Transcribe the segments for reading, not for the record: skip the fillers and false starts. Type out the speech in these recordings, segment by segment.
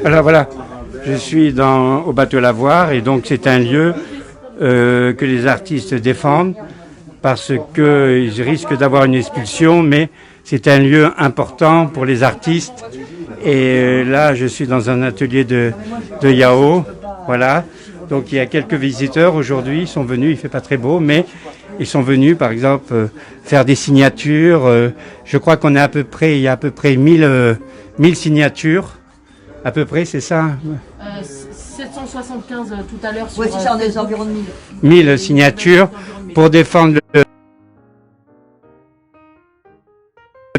Alors voilà, je suis au bateau Lavoir et donc c'est un lieu que les artistes défendent parce qu'ils risquent d'avoir une expulsion, mais c'est un lieu important pour les artistes. Et là, je suis dans un atelier de Yao, voilà. Donc il y a quelques visiteurs aujourd'hui, ils sont venus, il fait pas très beau, mais ils sont venus, par exemple, faire des signatures. Je crois qu'on est il y a à peu près 1000 signatures, à peu près, c'est ça 775 tout à l'heure. Oui, c'est ça, on est environ de 1000 signatures pour défendre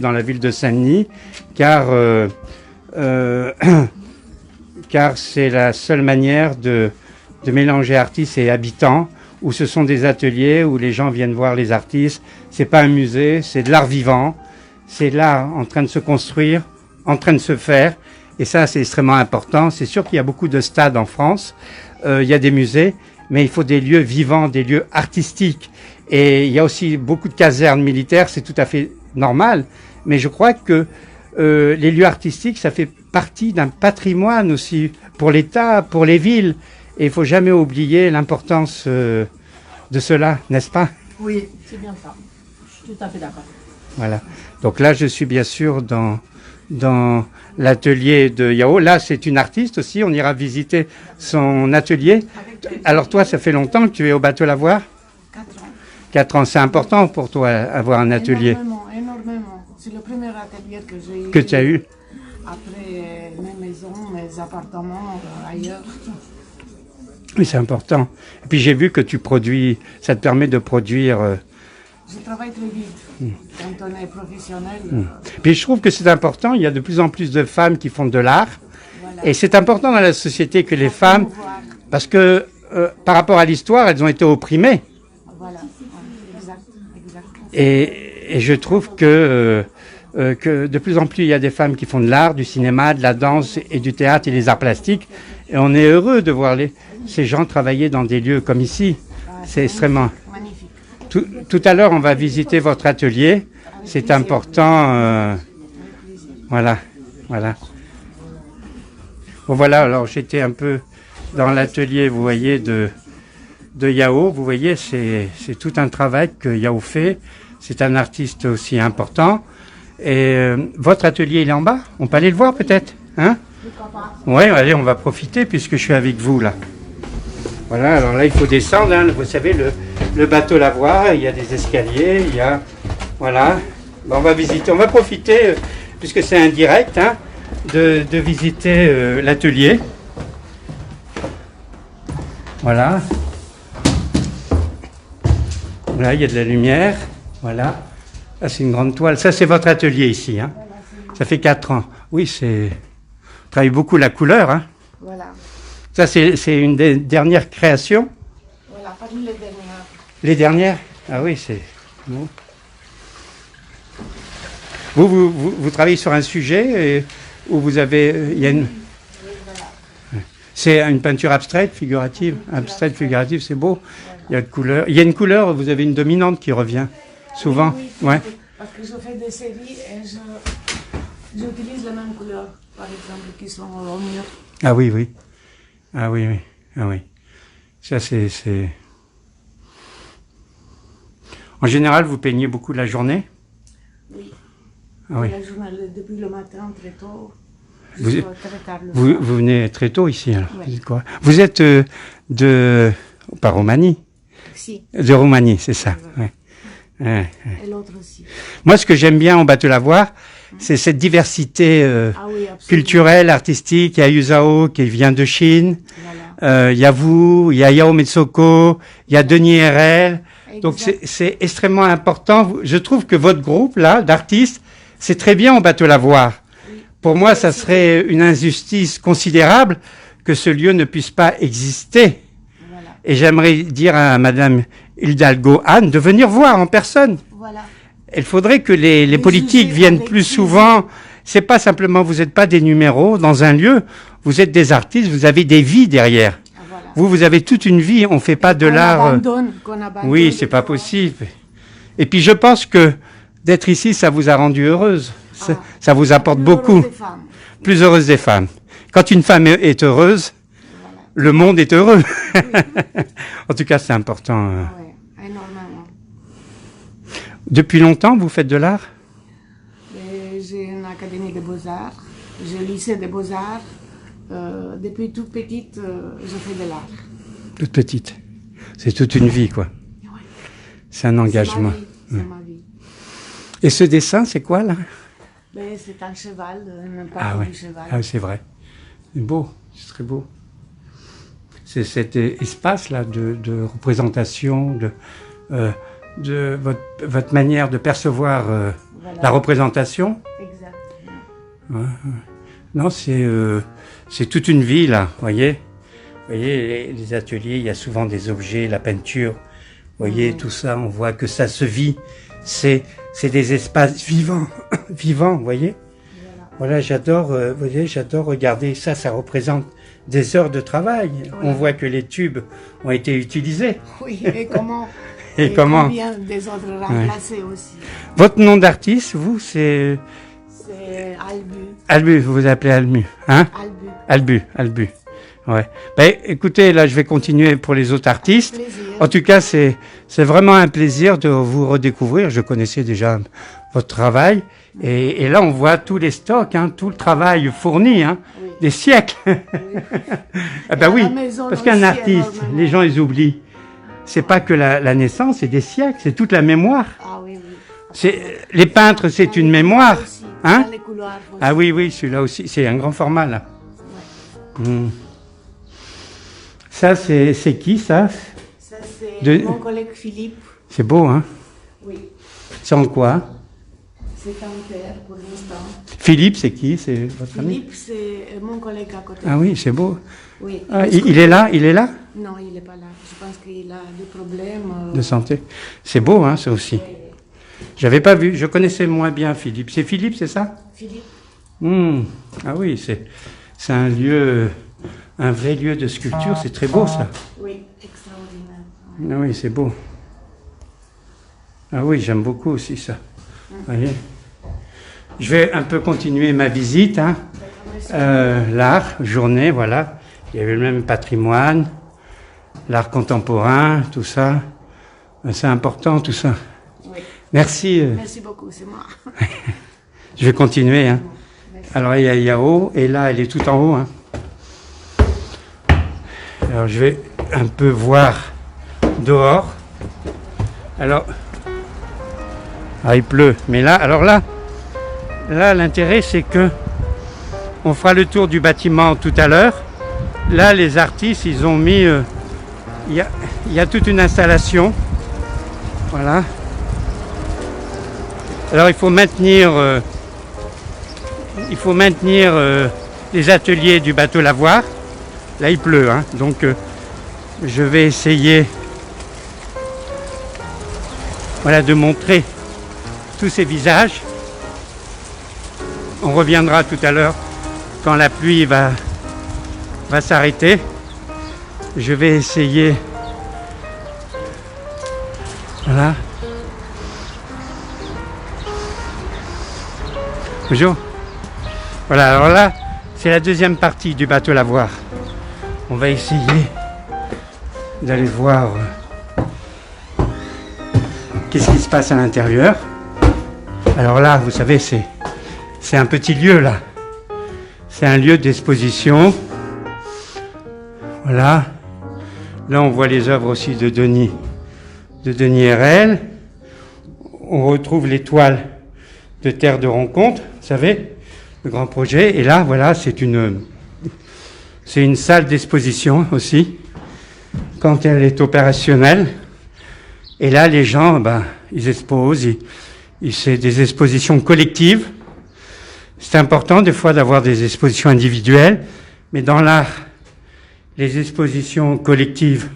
dans la ville de Saint-Denis, car c'est la seule manière de mélanger artistes et habitants, où ce sont des ateliers où les gens viennent voir les artistes. C'est pas un musée, c'est de l'art vivant, c'est l'art en train de se construire, en train de se faire, et ça c'est extrêmement important. C'est sûr qu'il y a beaucoup de stades en France, il y a des musées, mais il faut des lieux vivants, des lieux artistiques, et il y a aussi beaucoup de casernes militaires, c'est tout à fait normal, mais je crois que les lieux artistiques, ça fait partie d'un patrimoine aussi pour l'État, pour les villes. Et il ne faut jamais oublier l'importance de cela, n'est-ce pas? Oui, c'est bien ça. Je suis tout à fait d'accord. Voilà. Donc là, je suis bien sûr dans l'atelier de Yao. Là, c'est une artiste aussi. On ira visiter son atelier. Alors toi, ça fait longtemps que tu es au bateau Lavoir? 4 ans. 4 ans. C'est important pour toi avoir un atelier? Énormément. C'est le premier atelier que j'ai eu. Que tu as eu? Après mes maisons, mes appartements, ailleurs. Oui, c'est important. Et puis j'ai vu que tu produis, ça te permet de produire. Je travaille très vite quand on est professionnel. Puis je trouve que c'est important, il y a de plus en plus de femmes qui font de l'art. Voilà. Et c'est important dans la société que les femmes, parce que par rapport à l'histoire, elles ont été opprimées. Voilà, exact. Et je trouve que de plus en plus il y a des femmes qui font de l'art, du cinéma, de la danse et du théâtre et des arts plastiques. Et on est heureux de voir ces gens travailler dans des lieux comme ici. C'est extrêmement Magnifique. Tout à l'heure, on va visiter votre atelier. C'est important. Voilà. Bon, voilà, alors j'étais un peu dans l'atelier, vous voyez, de Yao. Vous voyez, c'est tout un travail que Yao fait. C'est un artiste aussi important. Et votre atelier, il est en bas? On peut aller le voir peut-être, hein? Oui, allez, on va profiter puisque je suis avec vous là. Voilà, alors là, il faut descendre, hein. Vous savez, le bateau Lavoir, il y a des escaliers, il y a... Voilà, bon, on va visiter, on va profiter, puisque c'est un direct, hein, de visiter l'atelier. Voilà. Là, il y a de la lumière, voilà. Là, c'est une grande toile. Ça, c'est votre atelier ici, hein. Ça fait 4 ans. Oui, c'est... Vous travaillez beaucoup la couleur, hein. Voilà. Ça, c'est une des dernières créations? Voilà, parmi les dernières. Les dernières? Ah oui, c'est... Bon. Vous travaillez sur un sujet où vous avez... il y a une... C'est une peinture abstraite, figurative? Abstraite, figurative, c'est beau. Il y a de couleurs. Il y a une couleur, vous avez une dominante qui revient souvent. Oui, Ouais. parce que je fais des séries et j'utilise les mêmes couleurs, par exemple, qui sont au mur. Ah oui, oui. Ah oui, oui. Ah oui. Ça, c'est... En général, vous peignez beaucoup la journée? Oui. Ah oui. La journée, depuis le matin, très tôt, Vous, jusqu'à très tard le vous soir. venez très tôt ici, alors. Ouais. Vous êtes quoi? Vous êtes pas Roumanie? Si, De Roumanie, c'est ça. Ouais. Ouais. et l'autre aussi. Moi, ce que j'aime bien au bateau Lavoir, c'est cette diversité Ah oui, absolument. culturelle, artistique. Il y a Yuzao qui vient de Chine. Voilà. Il y a vous, il y a Yao Metsoko, il y a Denis RL. Donc Exact. c'est extrêmement important. Je trouve que votre groupe là d'artistes, c'est très bien au bateau Lavoir. Oui. Pour moi, ça serait une injustice considérable que ce lieu ne puisse pas exister. Voilà. Et j'aimerais dire à Madame Hidalgo Anne de venir voir en personne. Voilà. Il faudrait que les Mais politiques je sais viennent avec plus plaisir. souvent. C'est pas simplement, vous n'êtes pas des numéros dans un lieu. Vous êtes des artistes, vous avez des vies derrière. Ah, voilà. Vous avez toute une vie. On fait pas de Qu'on l'art. abandonne. Oui, c'est pas possible. Et puis je pense que d'être ici, ça vous a rendu heureuse. Ça vous apporte Plus beaucoup. heureuse des femmes. Plus heureuse des femmes. Quand une femme est heureuse, Voilà. le monde est heureux. En tout cas, c'est important. Oui, énormément. Depuis longtemps, vous faites de l'art? J'ai une académie de beaux-arts, j'ai un lycée de beaux-arts. Depuis toute petite, je fais de l'art. Toute petite. C'est toute une vie, quoi. Ouais. C'est un engagement. C'est ma vie. Et ce dessin, c'est quoi, là? Ben, c'est un cheval, un Ah parcours ouais, du cheval. ah, c'est vrai. C'est beau, c'est très beau. C'est cet espace-là de représentation, de votre manière de percevoir Voilà. la représentation. Exactement. Non, c'est toute une vie, là, voyez. Vous voyez, les ateliers, il y a souvent des objets, la peinture. Vous voyez, tout ça, on voit que ça se vit. C'est des espaces vivants, vivants, vous voyez. Voilà, j'adore, vous voyez, j'adore regarder ça. Ça représente des heures de travail. On voit que les tubes ont été utilisés. Oui, et comment Et comment combien des autres remplacés aussi. Votre nom d'artiste, vous, c'est C'est Albu. Albu. Vous vous appelez Albu, hein? Albu. Ouais. Ben, écoutez, là, je vais continuer pour les autres artistes. Plaisir. En tout cas, c'est vraiment un plaisir de vous redécouvrir. Je connaissais déjà votre travail. Et là, on voit tous les stocks, hein, tout le travail fourni, hein, Oui. des siècles. Ah ben Et à oui, la maison parce qu'un aussi, artiste, énormément. les gens, ils oublient. C'est pas que la naissance, c'est des siècles, c'est toute la mémoire. Ah oui, Les peintres, c'est une mémoire. Aussi, Hein? dans les couloirs aussi. Ah oui, celui-là aussi, c'est un grand format, là. Hmm. Ça, c'est qui, ça? Ça, c'est De- mon collègue Philippe. C'est beau, hein? Oui. C'est en quoi? C'est un père pour l'instant. Philippe, c'est qui? C'est votre ami? Philippe, c'est mon collègue à côté. Ah oui, c'est beau. Oui. Ah, il est là? Il est là? Non, il n'est pas là. Je pense qu'il a des problèmes. De santé. C'est beau, hein, ça aussi. J'avais pas vu, je connaissais moins bien Philippe. C'est Philippe, c'est ça? Philippe. Ah oui, c'est un lieu, un vrai lieu de sculpture, c'est très beau ça. Oui, extraordinaire. Ah oui, c'est beau. Ah oui, j'aime beaucoup aussi ça. Voyez. Je vais un peu continuer ma visite, hein. L'art, journée, voilà. Il y avait le même patrimoine, l'art contemporain, tout ça. C'est important tout ça. Oui. Merci. Merci beaucoup, c'est moi. Je vais continuer, hein. Merci. Alors il y a Yao, et là elle est tout en haut, hein. Alors je vais un peu voir dehors. Alors, il pleut, mais là l'intérêt c'est que on fera le tour du bâtiment tout à l'heure. Là les artistes ils ont mis, il y a toute une installation, voilà. Alors il faut maintenir les ateliers du bateau lavoir. Là il pleut, hein, donc je vais essayer de montrer tous ces visages. On reviendra tout à l'heure quand la pluie va s'arrêter. Je vais essayer. Voilà. Bonjour. Voilà, alors là, c'est la deuxième partie du bateau lavoir. On va essayer d'aller voir qu'est-ce qui se passe à l'intérieur. Alors là, vous savez, c'est un petit lieu là. C'est un lieu d'exposition. Voilà. Là, on voit les œuvres aussi de Denis Herrel. On retrouve les toiles de Terre de Rencontre, vous savez, le grand projet. Et là, voilà, c'est une salle d'exposition aussi, quand elle est opérationnelle. Et là, les gens, ils exposent, c'est des expositions collectives. C'est important des fois d'avoir des expositions individuelles, mais dans l'art, les expositions collectives,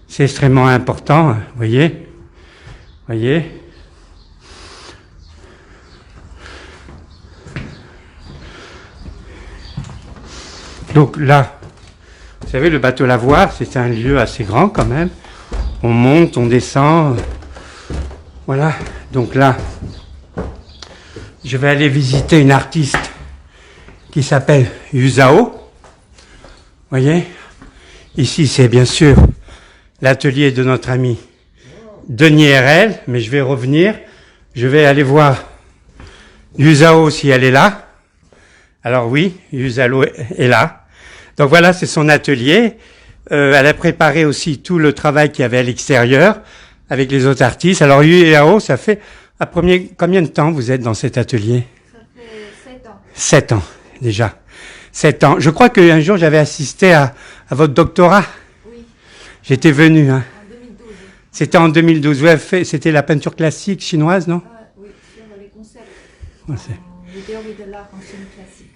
c'est extrêmement important, vous voyez. Donc là, vous savez, le bateau lavoir, c'est un lieu assez grand quand même. On monte, on descend. Voilà. Donc là, je vais aller visiter une artiste qui s'appelle Yuzao. Voyez, ici c'est bien sûr l'atelier de notre ami Denis RL, mais je vais revenir. Je vais aller voir Yuzao si elle est là. Alors oui, Yuzao est là. Donc voilà, c'est son atelier. Elle a préparé aussi tout le travail qu'il y avait à l'extérieur avec les autres artistes. Alors Yuzao, ça fait combien de temps vous êtes dans cet atelier? Ça fait 7 ans. 7 ans déjà. 7 ans. Je crois qu'un jour j'avais assisté à votre doctorat. Oui, J'étais venu. Hein. en 2012. C'était en 2012. C'était la peinture classique chinoise, non? Oui, sur les concepts. Ouais, Les théories de l'art en Chine classique.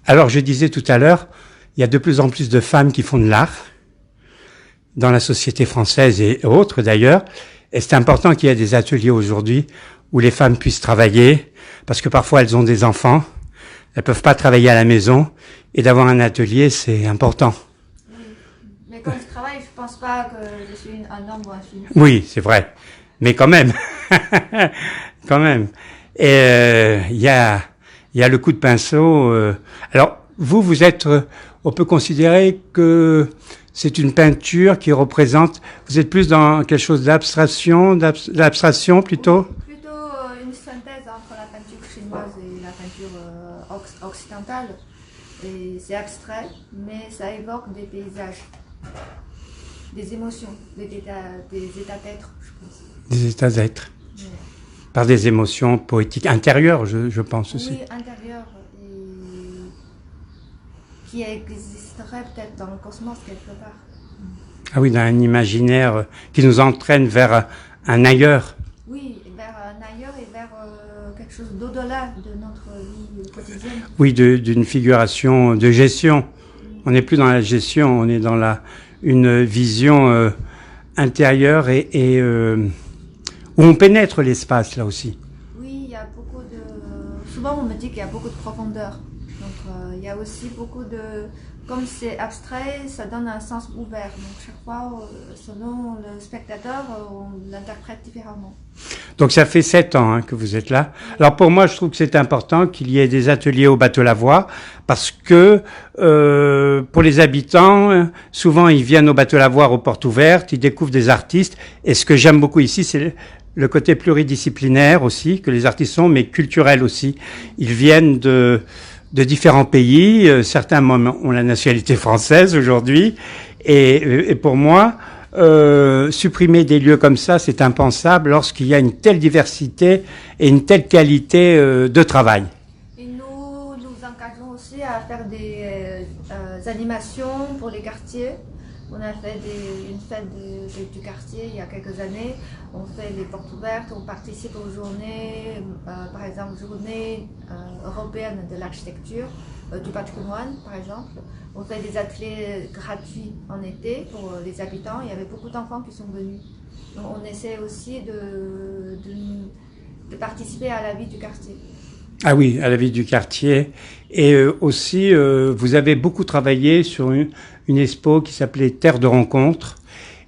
Alors je disais tout à l'heure, il y a de plus en plus de femmes qui font de l'art dans la société française et autres d'ailleurs. Et c'est important qu'il y ait des ateliers aujourd'hui où les femmes puissent travailler, parce que parfois elles ont des enfants, elles peuvent pas travailler à la maison, et d'avoir un atelier, c'est important. Oui. Mais quand je travaille, je pense pas que je suis un homme ou un fille. Oui, c'est vrai, mais quand même, quand même. Et il y a le coup de pinceau. Alors vous êtes, on peut considérer que c'est une peinture qui représente. Vous êtes plus dans quelque chose d'abstraction plutôt. Plutôt une synthèse entre la peinture chinoise et la peinture occidentale. Et c'est abstrait, mais ça évoque des paysages, des émotions, des états d'être, je pense. Des états d'être. Ouais. Par des émotions poétiques intérieures, je pense aussi. Oui, intérieures et qui existerait peut-être dans le cosmos quelque part. Ah oui, dans un imaginaire qui nous entraîne vers un ailleurs. Oui, vers un ailleurs et vers quelque chose d'au-delà de notre vie quotidienne. Oui, d'une figuration de gestion. On n'est plus dans la gestion, on est dans une vision intérieure et où on pénètre l'espace là aussi. Oui, il y a beaucoup de... Souvent on me dit qu'il y a beaucoup de profondeur. Donc il y a aussi beaucoup de... Comme c'est abstrait, ça donne un sens ouvert. Donc chaque fois, selon le spectateur, on l'interprète différemment. Donc ça fait 7 ans que vous êtes là. Alors pour moi, je trouve que c'est important qu'il y ait des ateliers au Bateau-Lavoir parce que pour les habitants, souvent ils viennent au Bateau-Lavoir aux portes ouvertes, ils découvrent des artistes. Et ce que j'aime beaucoup ici, c'est le côté pluridisciplinaire aussi, que les artistes sont, mais culturel aussi. Ils viennent de différents pays. Certains ont la nationalité française aujourd'hui. Et pour moi, supprimer des lieux comme ça, c'est impensable lorsqu'il y a une telle diversité et une telle qualité de travail. Et nous encadrons aussi à faire des animations pour les quartiers. On a fait une fête du quartier il y a quelques années. On fait les portes ouvertes, on participe aux journées, par exemple, journée européenne de l'architecture, du patrimoine, par exemple. On fait des ateliers gratuits en été pour les habitants. Il y avait beaucoup d'enfants qui sont venus. Donc on essaie aussi de participer à la vie du quartier. Ah oui, à la vie du quartier. Et aussi, vous avez beaucoup travaillé sur une expo qui s'appelait Terre de rencontre.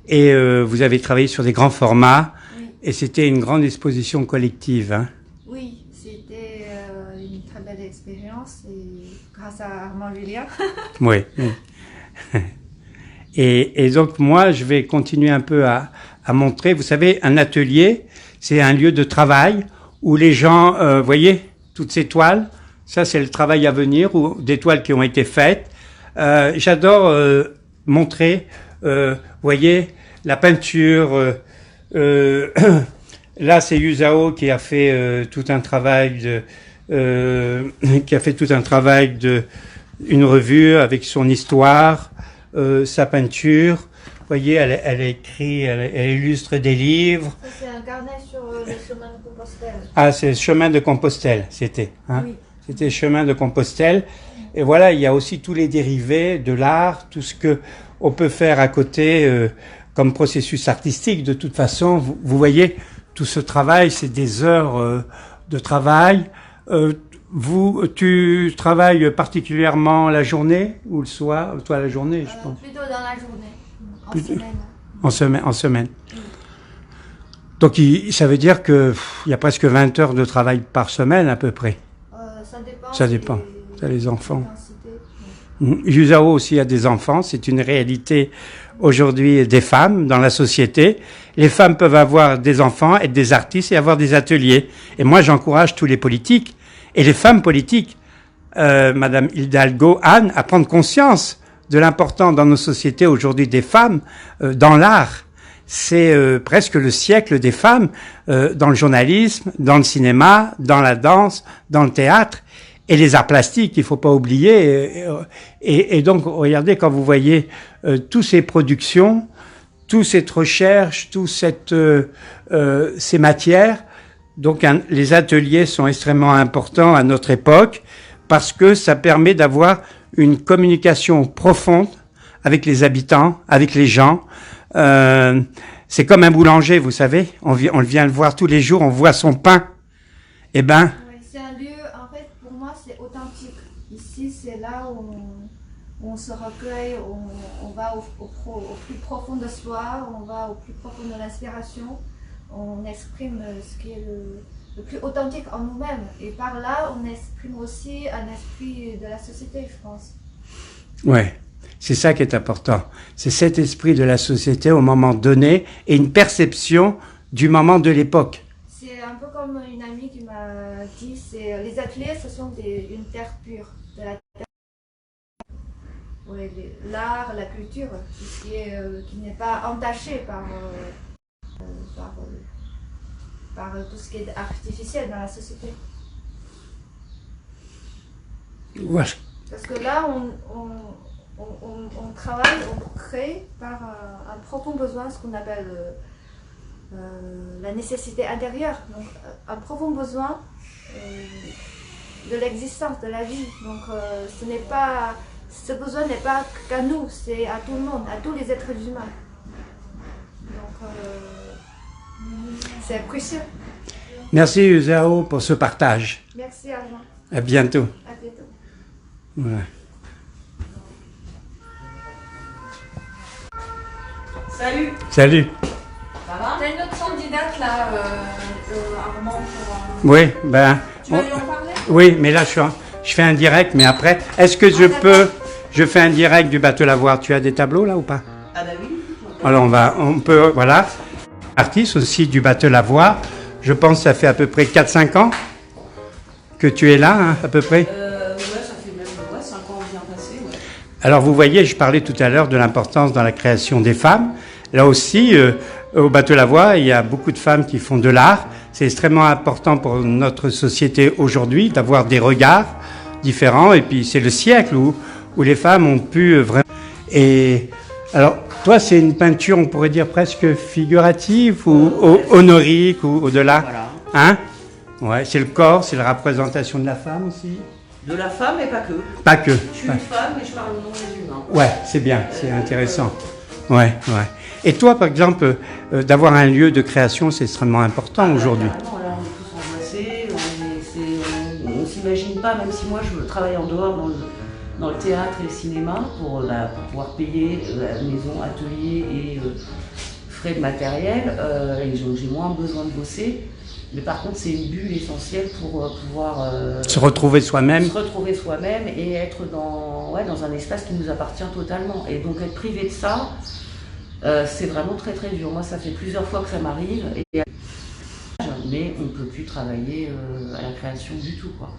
Et vous avez travaillé sur des grands formats. Oui. Et c'était une grande exposition collective. Hein. Oui, c'était une très belle expérience. Et grâce à Armand Julien. Oui. Et donc moi, je vais continuer un peu à montrer. Vous savez, un atelier, c'est un lieu de travail où les gens, voyez, toutes ces toiles, ça c'est le travail à venir, ou des toiles qui ont été faites. J'adore montrer, voyez, la peinture. Là, c'est Yuzao qui a fait tout un travail une revue avec son histoire, sa peinture. Vous voyez, elle écrit, elle illustre des livres. Ça, c'est un carnet sur le chemin de Compostelle. Ah, c'est le chemin de Compostelle, c'était. Hein? Oui. C'était le chemin de Compostelle. Et voilà, il y a aussi tous les dérivés de l'art, tout ce que on peut faire à côté comme processus artistique. De toute façon, vous voyez, tout ce travail, c'est des heures de travail. Tu travailles particulièrement la journée ou le soir? Toi, la journée, je pense. Plutôt dans la journée, en Plutôt- semaine. En semaine. Donc, ça veut dire que il y a presque 20 heures de travail par semaine à peu près. Ça Ça dépend. Ça dépend. Ça, les enfants. Intensité. Yuzao aussi a des enfants. C'est une réalité aujourd'hui des femmes dans la société. Les femmes peuvent avoir des enfants, être des artistes et avoir des ateliers. Et moi, j'encourage tous les politiques et les femmes politiques, Madame Hidalgo, Anne, à prendre conscience de l'important dans nos sociétés aujourd'hui des femmes dans l'art. C'est presque le siècle des femmes dans le journalisme, dans le cinéma, dans la danse, dans le théâtre. Et les arts plastiques, il faut pas oublier. Et donc, regardez, quand vous voyez toutes ces productions, toute cette recherche, toutes ces matières, donc les ateliers sont extrêmement importants à notre époque parce que ça permet d'avoir une communication profonde avec les habitants, avec les gens. C'est comme un boulanger, vous savez. On vient le voir tous les jours, on voit son pain. Eh ben, C'est un lieu, en fait, pour moi, c'est authentique. Ici, c'est là où on se recueille, on va au plus profond de soi, on va au plus profond de l'inspiration, on exprime ce qui est le plus authentique en nous-mêmes. Et par là, on exprime aussi un esprit de la société, je pense. ouais, c'est ça qui est important. C'est cet esprit de la société au moment donné et une perception du moment de l'époque. C'est un peu comme une amie qui m'a dit, les ateliers, ce sont une terre pure, de la terre. Ouais, l'art, la culture, tout ce qui n'est pas entaché par tout ce qui est artificiel dans la société. Voilà. Parce que là, on travaille, on crée par un profond besoin, ce qu'on appelle la nécessité intérieure. Donc, un profond besoin de l'existence, de la vie. Donc, ce besoin n'est pas qu'à nous, c'est à tout le monde, à tous les êtres humains. Donc, c'est précieux. Merci Yuzao pour ce partage. Merci Armand. À bientôt. À bientôt. Voilà. Salut. Salut. Ça va? T'as une autre candidate là, Armand, pour... Oui, ben. Tu vas lui en parler? Oui, mais là je fais un direct, mais après, est-ce que je fais un direct du bateau Lavoir. Tu as des tableaux là ou pas? Ah bah oui. Alors on peut, voilà. Artiste aussi du bateau Lavoir. Je pense que ça fait à peu près 4-5 ans que tu es là, hein, à peu près. Ouais, ça fait même 5 ans bien passé, ouais. Alors vous voyez, je parlais tout à l'heure de l'importance dans la création des femmes. Là aussi, au bateau Lavoir, il y a beaucoup de femmes qui font de l'art. C'est extrêmement important pour notre société aujourd'hui d'avoir des regards différents. Et puis c'est le siècle où les femmes ont pu vraiment... Et alors, toi, c'est une peinture, on pourrait dire presque figurative ou honorique ou au-delà. Voilà. Hein? Ouais, c'est le corps, c'est la représentation de la femme aussi. De la femme, mais pas que. Pas que. Je suis une femme et je parle au nom des humains. Ouais, c'est bien, c'est intéressant. Ouais. Et toi, par exemple, d'avoir un lieu de création, c'est extrêmement important aujourd'hui. Carrément, là, on est tous angoissés, on s'imagine pas, même si moi je travaille en dehors dans le théâtre et le cinéma pour pouvoir payer la maison, atelier et frais de matériel, et j'ai moins besoin de bosser. Mais par contre, c'est une bulle essentielle pour pouvoir se retrouver soi-même. Se retrouver soi-même et être dans un espace qui nous appartient totalement. Et donc être privé de ça, c'est vraiment très très dur. Moi, ça fait plusieurs fois que ça m'arrive. Mais on ne peut plus travailler à la création du tout, quoi.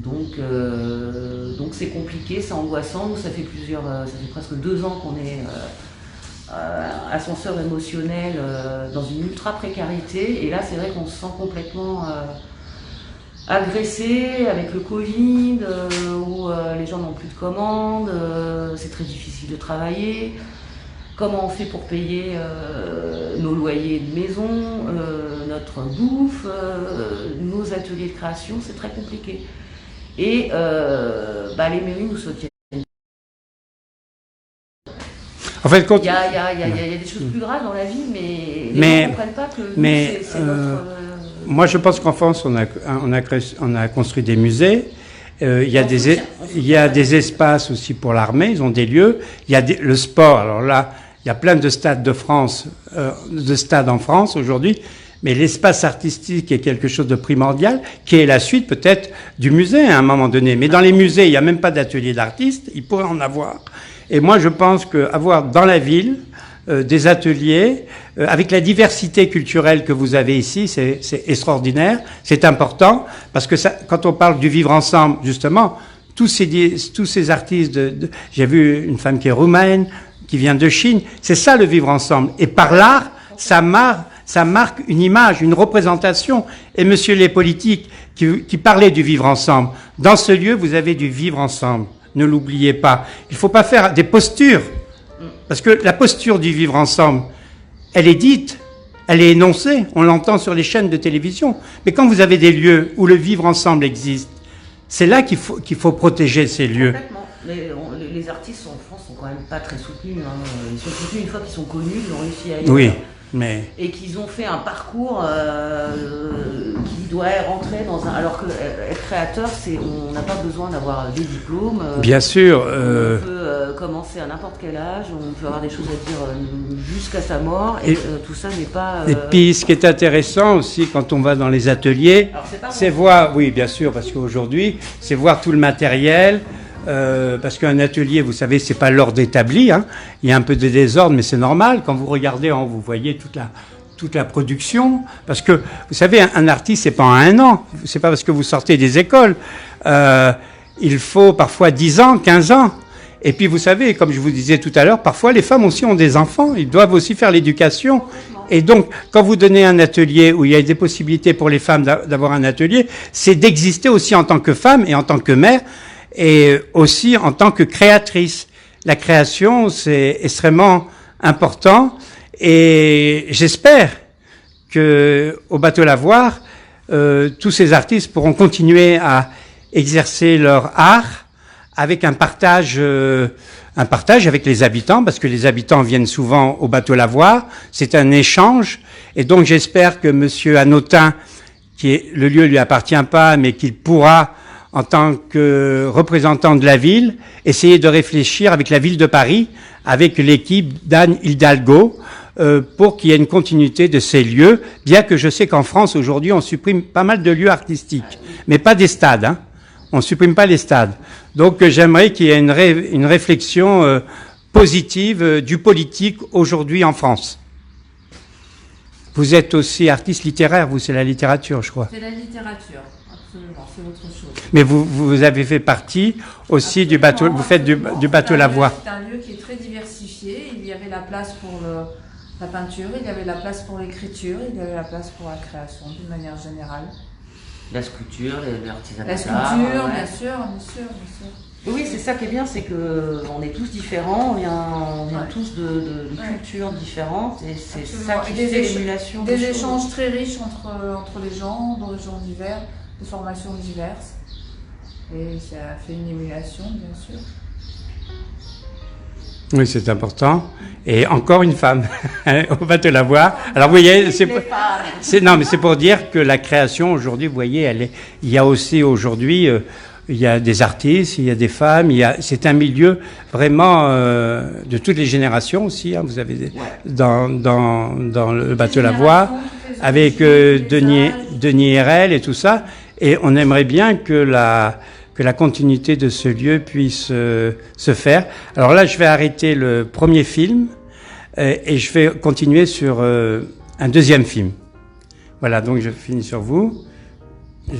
Donc c'est compliqué, c'est angoissant. Nous, ça fait presque 2 ans qu'on est ascenseur émotionnel dans une ultra précarité. Et là, c'est vrai qu'on se sent complètement agressé avec le Covid, où les gens n'ont plus de commandes, c'est très difficile de travailler. Comment on fait pour payer nos loyers de maison, notre bouffe, nos ateliers de création, c'est très compliqué. Et les mairies nous soutiennent. En fait, il y a des choses plus graves dans la vie, mais les gens ne comprennent pas que c'est notre... Moi, je pense qu'en France, on a construit des musées. Il y a des espaces aussi pour l'armée, ils ont des lieux. Il y a le sport. Alors là, il y a plein de stades de France, en France aujourd'hui. Mais l'espace artistique est quelque chose de primordial, qui est la suite peut-être du musée à un moment donné. Mais dans les musées, il n'y a même pas d'atelier d'artistes, il pourrait en avoir. Et moi, je pense qu'avoir dans la ville des ateliers, avec la diversité culturelle que vous avez ici, c'est extraordinaire, c'est important, parce que ça, quand on parle du vivre ensemble, justement, tous ces artistes, j'ai vu une femme qui est roumaine, qui vient de Chine, c'est ça le vivre ensemble. Et par l'art, ça marque une image, une représentation. Et monsieur les politiques qui parlaient du vivre ensemble, dans ce lieu, vous avez du vivre ensemble. Ne l'oubliez pas. Il ne faut pas faire des postures. Parce que la posture du vivre ensemble, elle est dite, elle est énoncée, on l'entend sur les chaînes de télévision. Mais quand vous avez des lieux où le vivre ensemble existe, c'est là qu'il faut protéger ces lieux. Complètement. Les artistes en France sont quand même pas très soutenus. Hein. Ils sont soutenus une fois qu'ils sont connus, ils ont réussi à y Oui, aller. mais... Et qu'ils ont fait un parcours qui doit rentrer dans un... Alors que être créateur, on n'a pas besoin d'avoir des diplômes. Bien sûr. On peut commencer à n'importe quel âge, on peut avoir des choses à dire jusqu'à sa mort, et tout ça n'est pas... Et puis, ce qui est intéressant aussi, quand on va dans les ateliers, c'est voir... Oui, bien sûr, parce qu'aujourd'hui, c'est voir tout le matériel... parce qu'un atelier, vous savez, c'est pas l'ordre établi, hein. Il y a un peu de désordre, mais c'est normal. Quand vous regardez, vous voyez toute la production. Parce que, vous savez, un artiste, c'est pas en un an. C'est pas parce que vous sortez des écoles. Il faut parfois 10 ans, 15 ans. Et puis, vous savez, comme je vous disais tout à l'heure, parfois, les femmes aussi ont des enfants. Ils doivent aussi faire l'éducation. Et donc, quand vous donnez un atelier où il y a des possibilités pour les femmes d'avoir un atelier, c'est d'exister aussi en tant que femme et en tant que mère, et aussi en tant que créatrice. La création, c'est extrêmement important, et j'espère que au Bateau Lavoir, tous ces artistes pourront continuer à exercer leur art avec un partage avec les habitants, parce que les habitants viennent souvent au Bateau Lavoir. C'est un échange, et donc j'espère que Monsieur Hanotin, le lieu lui appartient pas, mais qu'il pourra, en tant que représentant de la ville, essayer de réfléchir avec la ville de Paris, avec l'équipe d'Anne Hidalgo, pour qu'il y ait une continuité de ces lieux, bien que je sais qu'en France, aujourd'hui, on supprime pas mal de lieux artistiques, mais pas des stades, hein. On supprime pas les stades. Donc, j'aimerais qu'il y ait une réflexion positive du politique aujourd'hui en France. Vous êtes aussi artiste littéraire, vous, c'est la littérature, je crois. C'est la littérature. Absolument, c'est autre chose. Mais vous avez fait partie aussi du bateau, vous faites du Bateau Lavoir. C'est un lieu qui est très diversifié. Il y avait la place pour la peinture, il y avait la place pour l'écriture, il y avait la place pour la création, d'une manière générale. La sculpture, l'artisanat. La sculpture, bien sûr. Oui, c'est ça qui est bien, c'est qu'on est tous différents, on vient tous de cultures différentes, et c'est ça qui fait l'émulation. Des échanges très riches entre les gens, d'origines diverses, de formations diverses. Et ça fait une émulation, bien sûr. Oui, c'est important. Et encore une femme, on va te la voir. Alors, vous voyez, non, mais c'est pour dire que la création aujourd'hui, vous voyez, il y a aussi aujourd'hui, il y a des artistes, il y a des femmes, c'est un milieu vraiment de toutes les générations aussi. Hein, vous avez dans le Bateau Lavoir, avec Denis Hérel et tout ça. Et on aimerait bien que la continuité de ce lieu puisse se faire. Alors là, je vais arrêter le premier film et je vais continuer sur un deuxième film. Voilà, donc je finis sur vous.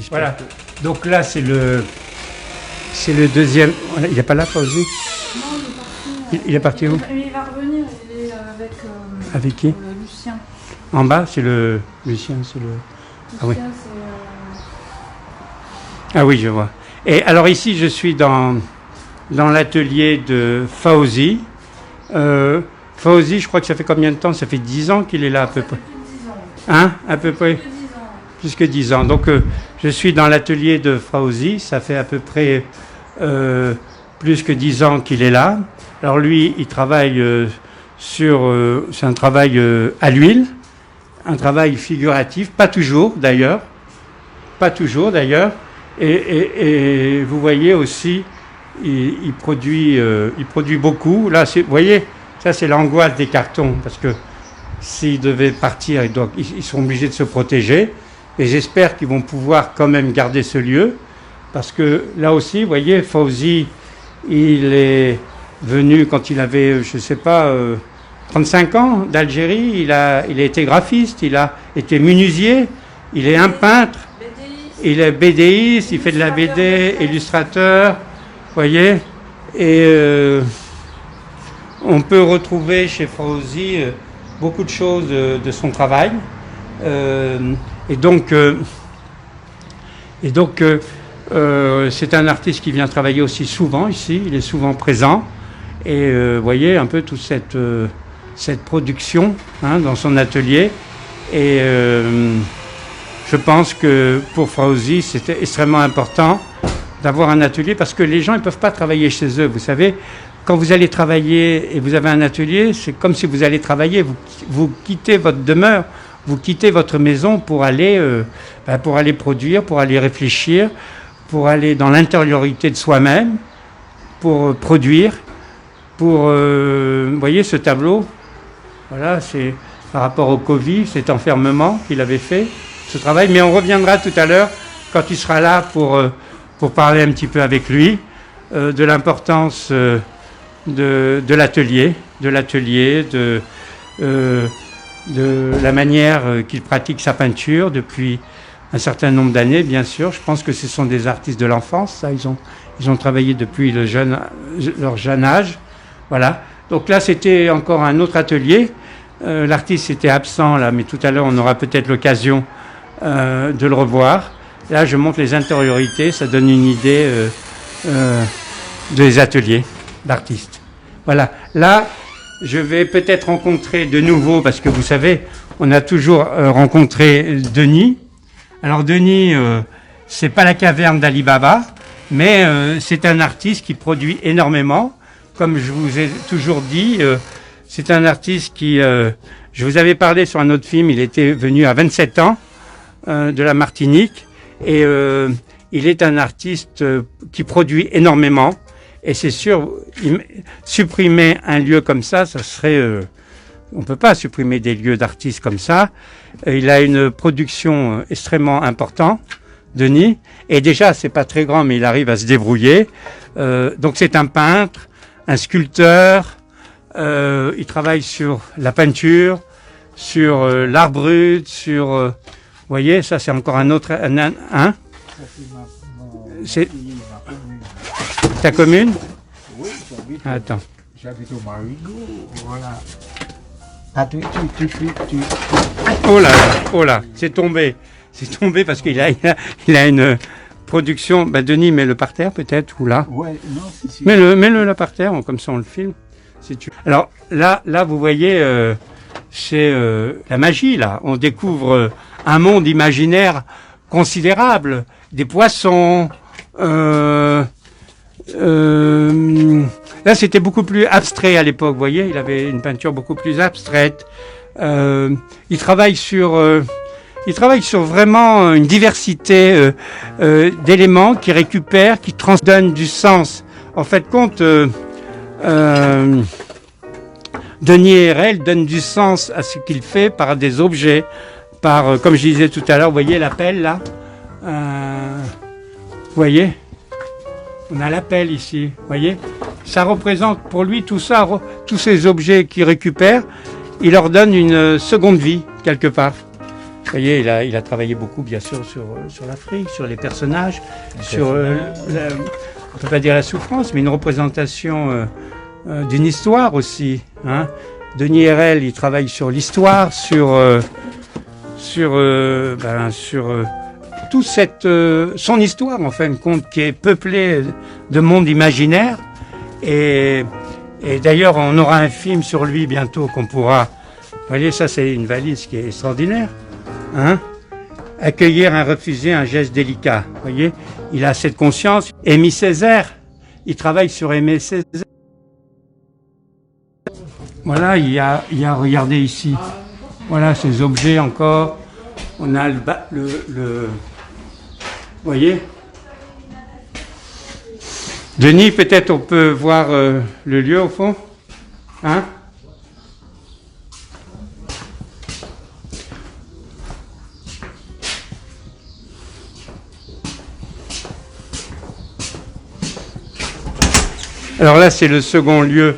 Voilà, donc là, c'est le deuxième... Il n'est pas là, Fauzi? Non, il est parti où? Il va revenir, il est avec qui? Lucien. En bas, c'est le... Lucien, c'est le... Ah oui. Ah oui, je vois. Et alors ici, je suis dans l'atelier de Fauzi. Fauzi, je crois que ça fait combien de temps? Ça fait 10 ans qu'il est là à peu près. Hein? À peu près. Plus que 10 ans. Donc je suis dans l'atelier de Fauzi. Ça fait à peu près plus que 10 ans qu'il est là. Alors lui, il travaille c'est un travail à l'huile, un travail figuratif, pas toujours d'ailleurs. Et vous voyez aussi, il produit beaucoup. Là, vous voyez, ça c'est l'angoisse des cartons, parce que s'ils devaient partir, ils sont obligés de se protéger. Et j'espère qu'ils vont pouvoir quand même garder ce lieu. Parce que là aussi, vous voyez, Fawzi, il est venu quand il avait, je ne sais pas, 35 ans d'Algérie. Il a été graphiste, il a été menuisier, il est un peintre, il est BDiste, il fait de la BD, illustrateur, vous voyez. Et on peut retrouver chez Fawzi beaucoup de choses de son travail. Et donc c'est un artiste qui vient travailler aussi souvent ici, il est souvent présent. Et vous voyez un peu toute cette production dans son atelier. Et je pense que pour Fawzi, c'était extrêmement important d'avoir un atelier parce que les gens ne peuvent pas travailler chez eux. Vous savez, quand vous allez travailler et vous avez un atelier, c'est comme si vous allez travailler, vous quittez votre demeure, vous quittez votre maison pour aller produire, pour aller réfléchir, pour aller dans l'intériorité de soi-même, pour produire, pour... vous voyez ce tableau, voilà, c'est par rapport au Covid, cet enfermement qu'il avait fait, ce travail. Mais on reviendra tout à l'heure, quand il sera là, pour parler un petit peu avec lui, de l'importance de l'atelier, de la manière qu'il pratique sa peinture depuis un certain nombre d'années, bien sûr. Je pense que ce sont des artistes de l'enfance, ça, ils ont travaillé depuis leur jeune âge. Voilà. Donc là, c'était encore un autre atelier. L'artiste était absent, là, mais tout à l'heure, on aura peut-être l'occasion de le revoir. Là, je montre les intériorités, ça donne une idée des ateliers d'artistes. Voilà. Là, je vais peut-être rencontrer de nouveau, parce que vous savez, on a toujours rencontré Denis. Alors Denis, c'est pas la caverne d'Ali Baba, mais c'est un artiste qui produit énormément. Comme je vous ai toujours dit, c'est un artiste qui... je vous avais parlé sur un autre film, il était venu à 27 ans de la Martinique, et il est un artiste qui produit énormément. Et c'est sûr, supprimer un lieu comme ça serait... on peut pas supprimer des lieux d'artistes comme ça. Il a une production extrêmement importante, Denis. Et déjà, c'est pas très grand, mais il arrive à se débrouiller. Donc c'est un peintre, un sculpteur. Il travaille sur la peinture, sur l'art brut, sur... vous voyez, ça c'est encore un autre... C'est... Ta commune? Oui, j'habite. Attends. J'habite au Marigot, voilà. Ah, Oh là, c'est tombé parce qu'il a une production. Ben Denis, mets-le par terre peut-être, ou là. Ouais, non, c'est... Mets-le là par terre, comme ça on le filme. Alors là, vous voyez, c'est la magie là. On découvre un monde imaginaire considérable, des poissons. Là, c'était beaucoup plus abstrait à l'époque, vous voyez, il avait une peinture beaucoup plus abstraite. Il travaille sur vraiment une diversité d'éléments qui récupèrent, qui transdonnent du sens. En fait, Denis Herrel donne du sens à ce qu'il fait par des objets, comme je disais tout à l'heure, vous voyez la pelle là, vous voyez. On a la pelle ici, vous voyez. Ça représente pour lui tout ça, tous ces objets qu'il récupère, il leur donne une seconde vie, quelque part. Vous voyez, il a travaillé beaucoup, bien sûr, sur l'Afrique, sur les personnages, sur, on ne peut pas dire la souffrance, mais une représentation d'une histoire aussi. Hein. Denis Herrel, il travaille sur l'histoire, sur toute son histoire, en fin de compte, qui est peuplée de mondes imaginaires. Et d'ailleurs, on aura un film sur lui bientôt qu'on pourra... Vous voyez, ça, c'est une valise qui est extraordinaire. Hein? Accueillir un refusé, un geste délicat. Vous voyez, il a cette conscience. Aimé Césaire, il travaille sur Aimé Césaire. Voilà, il y a regardez ici. Voilà, ces objets encore. On a le vous voyez? Denis, peut-être on peut voir le lieu au fond? Hein? Alors là, c'est le second lieu.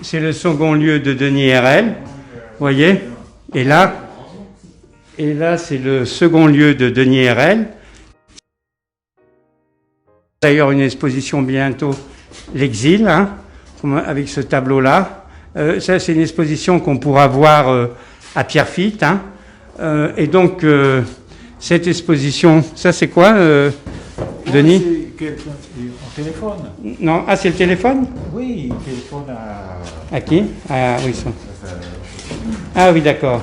C'est le second lieu de Denis RL. Vous voyez? Et là, c'est le second lieu de Denis RL. D'ailleurs, une exposition bientôt, l'exil, hein, avec ce tableau-là. Ça, c'est une exposition qu'on pourra voir à Pierrefitte. Hein. Et donc, cette exposition, ça c'est quoi, Denis? C'est quelqu'un au téléphone. Non, ah, c'est le téléphone? Oui, téléphone à... À qui? Ah oui, ça. Ah oui, d'accord.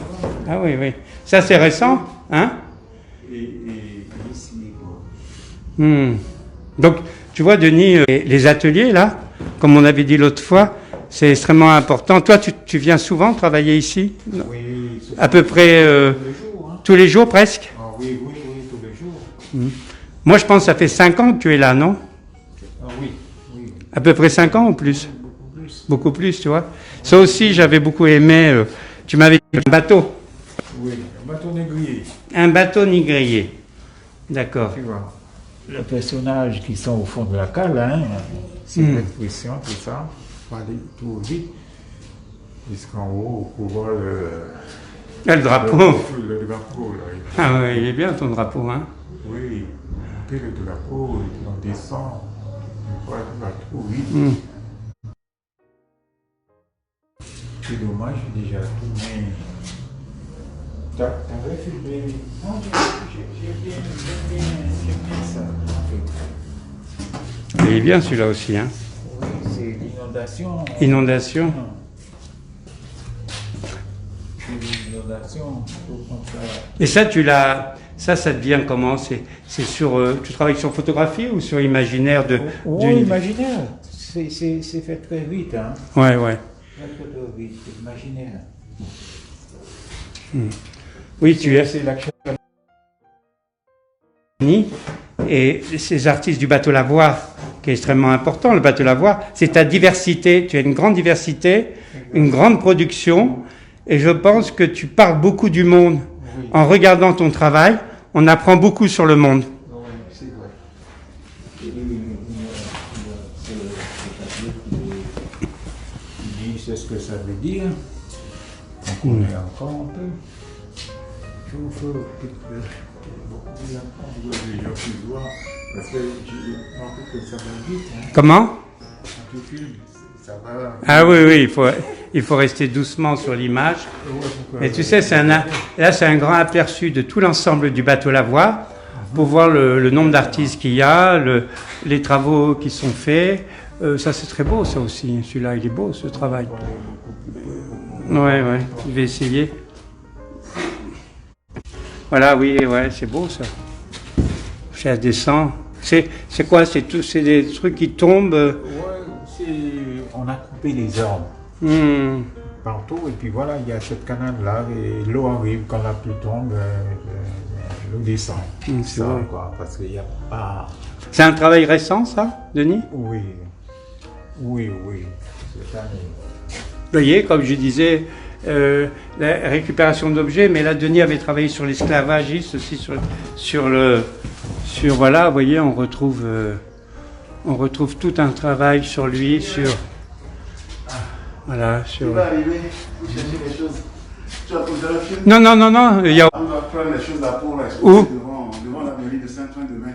Ah oui, oui. Ça, c'est récent, hein? Et ici, quoi. Donc, tu vois, Denis, les ateliers, là, comme on avait dit l'autre fois, c'est extrêmement important. Toi, tu viens souvent travailler ici? Oui, À peu près tous les jours. Hein. tous les jours, presque? Ah, oui, tous les jours. Moi, je pense que ça fait 5 ans que tu es là, non? Ah oui, oui. À peu près 5 ans ou plus? Beaucoup plus. Beaucoup plus, tu vois. Ça aussi, j'avais beaucoup aimé. Tu m'avais dit un bateau. Oui, un bateau négrier. Un bateau négrier. D'accord. Tu vois. Les personnages qui sont au fond de la cale, hein, c'est l'expression, tout ça. Faut aller tout vite. Jusqu'en haut, pour voir Le drapeau. le drapeau. Là. Ah oui, il est bien ton drapeau, hein? Oui, monter le drapeau, et puis on descend. On voit le drapeau, oui. C'est dommage, j'ai déjà tout, mais... T'avais filmé... Non, j'aime bien ça, en fait. Il est bien celui-là aussi, hein? Oui, c'est l'inondation. Inondation. C'est l'inondation, tout comme ça. Et ça, ça devient comment? C'est sur, tu travailles sur photographie ou sur imaginaire de... Oui, imaginaire. C'est fait très vite, hein. Ouais, ouais. Très vite, imaginaire. Oui, tu es... C'est l'action. Et ces artistes du bateau Lavoir, qui est extrêmement important, le bateau Lavoir, c'est ta diversité. Tu as une grande diversité, une grande production, et je pense que tu parles beaucoup du monde. Oui. En regardant ton travail, on apprend beaucoup sur le monde. Oui, c'est vrai. Il dit c'est ce que ça veut dire. On connaît encore un peu. Il faut beaucoup apprendre les gens qui voient. Parce que j'ai remarqué que ça va vite. Hein. Comment? Quand tu filmes, ça va. Ah oui, oui, il faut rester doucement sur l'image. Et tu sais, là, c'est un grand aperçu de tout l'ensemble du bateau Lavoir pour voir le nombre d'artistes qu'il y a, les travaux qui sont faits. Ça, c'est très beau, ça aussi. Celui-là, il est beau, ce travail. Ouais, je vais essayer. Voilà, oui, ouais, c'est beau, ça. Ça descend. C'est quoi? C'est des trucs qui tombent. Ouais, on a coupé les arbres. Partout, et puis voilà, il y a cette canal-là, et l'eau arrive quand la pluie tombe, l'eau descend. C'est ça, vrai. quoi, parce qu'il n'y a pas... C'est un travail récent, ça, Denis? Oui, cette année. Vous voyez, comme je disais, la récupération d'objets, mais là, Denis avait travaillé sur l'esclavagisme, aussi voilà, vous voyez, on retrouve tout un travail sur lui, sur... Voilà, sur... Tu vas arriver pour chercher les choses. Tu vas poser le film. Non, il y a... On va prendre les choses là pour la Où? devant la mairie de Saint-Ouen demain.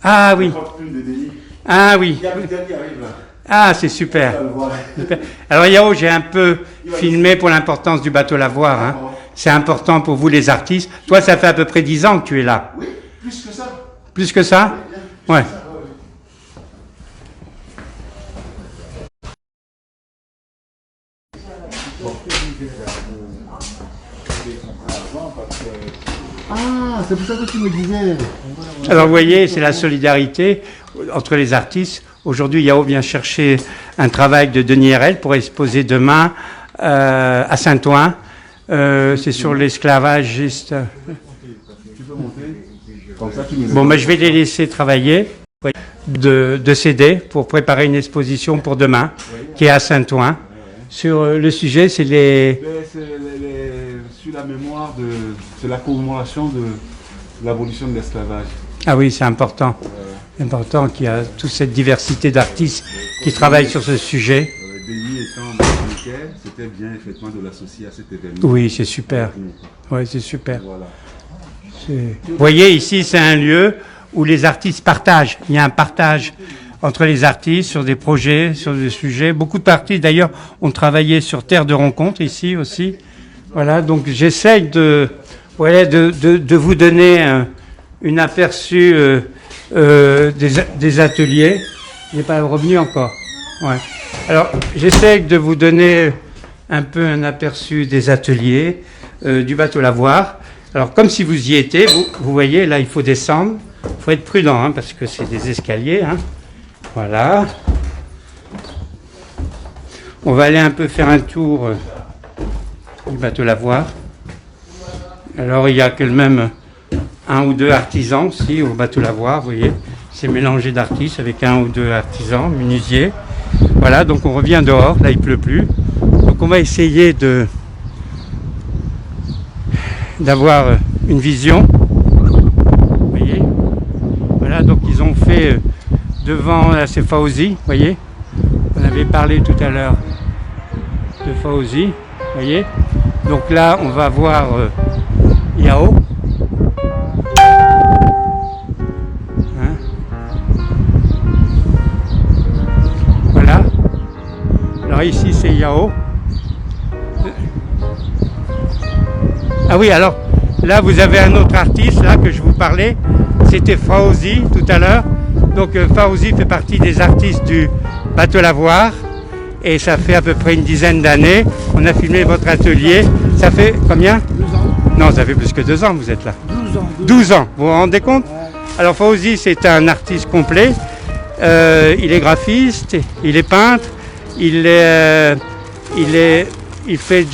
Ah oui, Une de Denis. ah oui. Il y a quelqu'un qui arrive là. Ah, c'est Tu super. vas le voir. Super. Alors Yao, j'ai un peu filmé pour l'importance du bateau Lavoir. Hein. C'est important pour vous les artistes. Toi, ça fait à peu près 10 ans que tu es là. Oui, plus que ça. Plus que ça? Ouais. Ah, c'est pour ça que tu me disais. Alors vous voyez, c'est la solidarité entre les artistes. Aujourd'hui, Yao vient chercher un travail de Denis RL pour exposer demain à Saint-Ouen. C'est sur l'esclavagiste. Tu peux monter. Comme ça, tu me Bon, je vais les laisser travailler de CD pour préparer une exposition pour demain, qui est à Saint-Ouen. Sur le sujet, c'est sur la mémoire c'est la commémoration de l'abolition de l'esclavage. Ah oui, c'est important. C'est important qu'il y a toute cette diversité d'artistes qui travaillent sur ce sujet. Béni étant martiniquais, c'était bien effectivement de l'associer à cet événement. Oui, c'est super. Oui, c'est super. Voilà. Vous voyez, ici, c'est un lieu où les artistes partagent. Il y a un partage entre les artistes sur des projets, sur des sujets. Beaucoup d'artistes, d'ailleurs, ont travaillé sur Terre de Rencontre, ici aussi. Voilà, donc j'essaye de vous donner un aperçu des ateliers. Il n'est pas revenu encore. Ouais. Alors, j'essaye de vous donner un peu un aperçu des ateliers du bateau Lavoir. Alors, comme si vous y étiez, vous voyez, là, il faut descendre. Il faut être prudent, hein, parce que c'est des escaliers. Hein. Voilà. On va aller un peu faire un tour du bateau Lavoir. Alors, il y a quand même un ou deux artisans aussi au bateau Lavoir, vous voyez. C'est mélangé d'artistes avec un ou deux artisans, menuisiers. Voilà, donc on revient dehors, là il pleut plus. Donc on va essayer d'avoir une vision. Vous voyez. Voilà, donc ils ont fait devant, là c'est Fawzi, vous voyez. On avait parlé tout à l'heure de Fawzi, vous voyez. Donc là on va voir Yao. Alors ici c'est Yao. Ah oui, alors là vous avez un autre artiste là que je vous parlais, c'était Fawzi tout à l'heure. Donc Fawzi fait partie des artistes du bateau Lavoir et ça fait à peu près une dizaine d'années. On a filmé votre atelier. Ça fait combien? 12 ans. Non, ça fait plus que 2 ans que vous êtes là. 12 ans. 12 ans, vous vous rendez compte? Alors Fawzi c'est un artiste complet. Il est graphiste, il est peintre. Il fait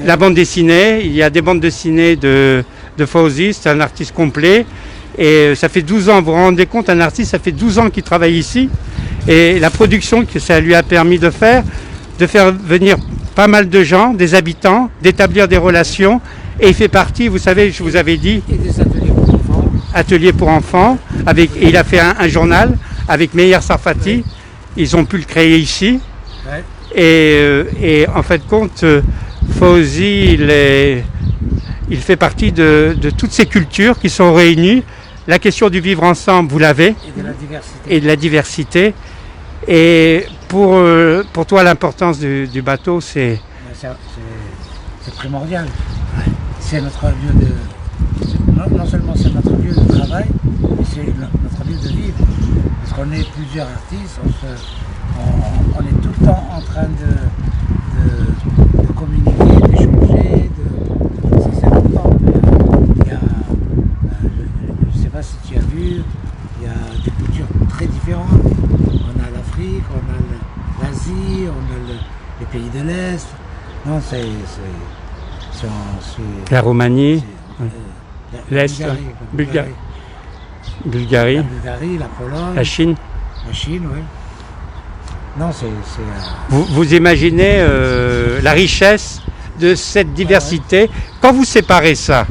la bande dessinée. Il y a des bandes dessinées de Fawzi, c'est un artiste complet. Et ça fait 12 ans, vous vous rendez compte, un artiste, ça fait 12 ans qu'il travaille ici. Et la production que ça lui a permis de faire venir pas mal de gens, des habitants, d'établir des relations. Et il fait partie, vous savez, je vous avais dit... Et des ateliers pour enfants. Ateliers pour enfants. Et il a fait un journal avec Meyer Sarfati. Oui. Ils ont pu le créer ici. Ouais. Et en fait, compte, Fawzi, il fait partie de toutes ces cultures qui sont réunies. La question du vivre ensemble, vous l'avez. Et de la diversité. Et pour toi, l'importance du bateau, c'est primordial. Ouais. C'est notre lieu de... Non seulement c'est notre lieu de travail, mais c'est notre lieu de vivre. Parce qu'on est plusieurs artistes, on est tout le temps en train de communiquer, d'échanger, c'est important. Il y a, je ne sais pas si tu as vu, il y a des cultures très différentes. On a l'Afrique, on a l'Asie, on a les pays de l'Est. Non, c'est la Roumanie, l'Est, Bulgarie. La Bulgarie, la Pologne. La Chine. La Chine, oui. Non, c'est... Vous imaginez la richesse de cette diversité. Ouais. Quand vous séparez ça,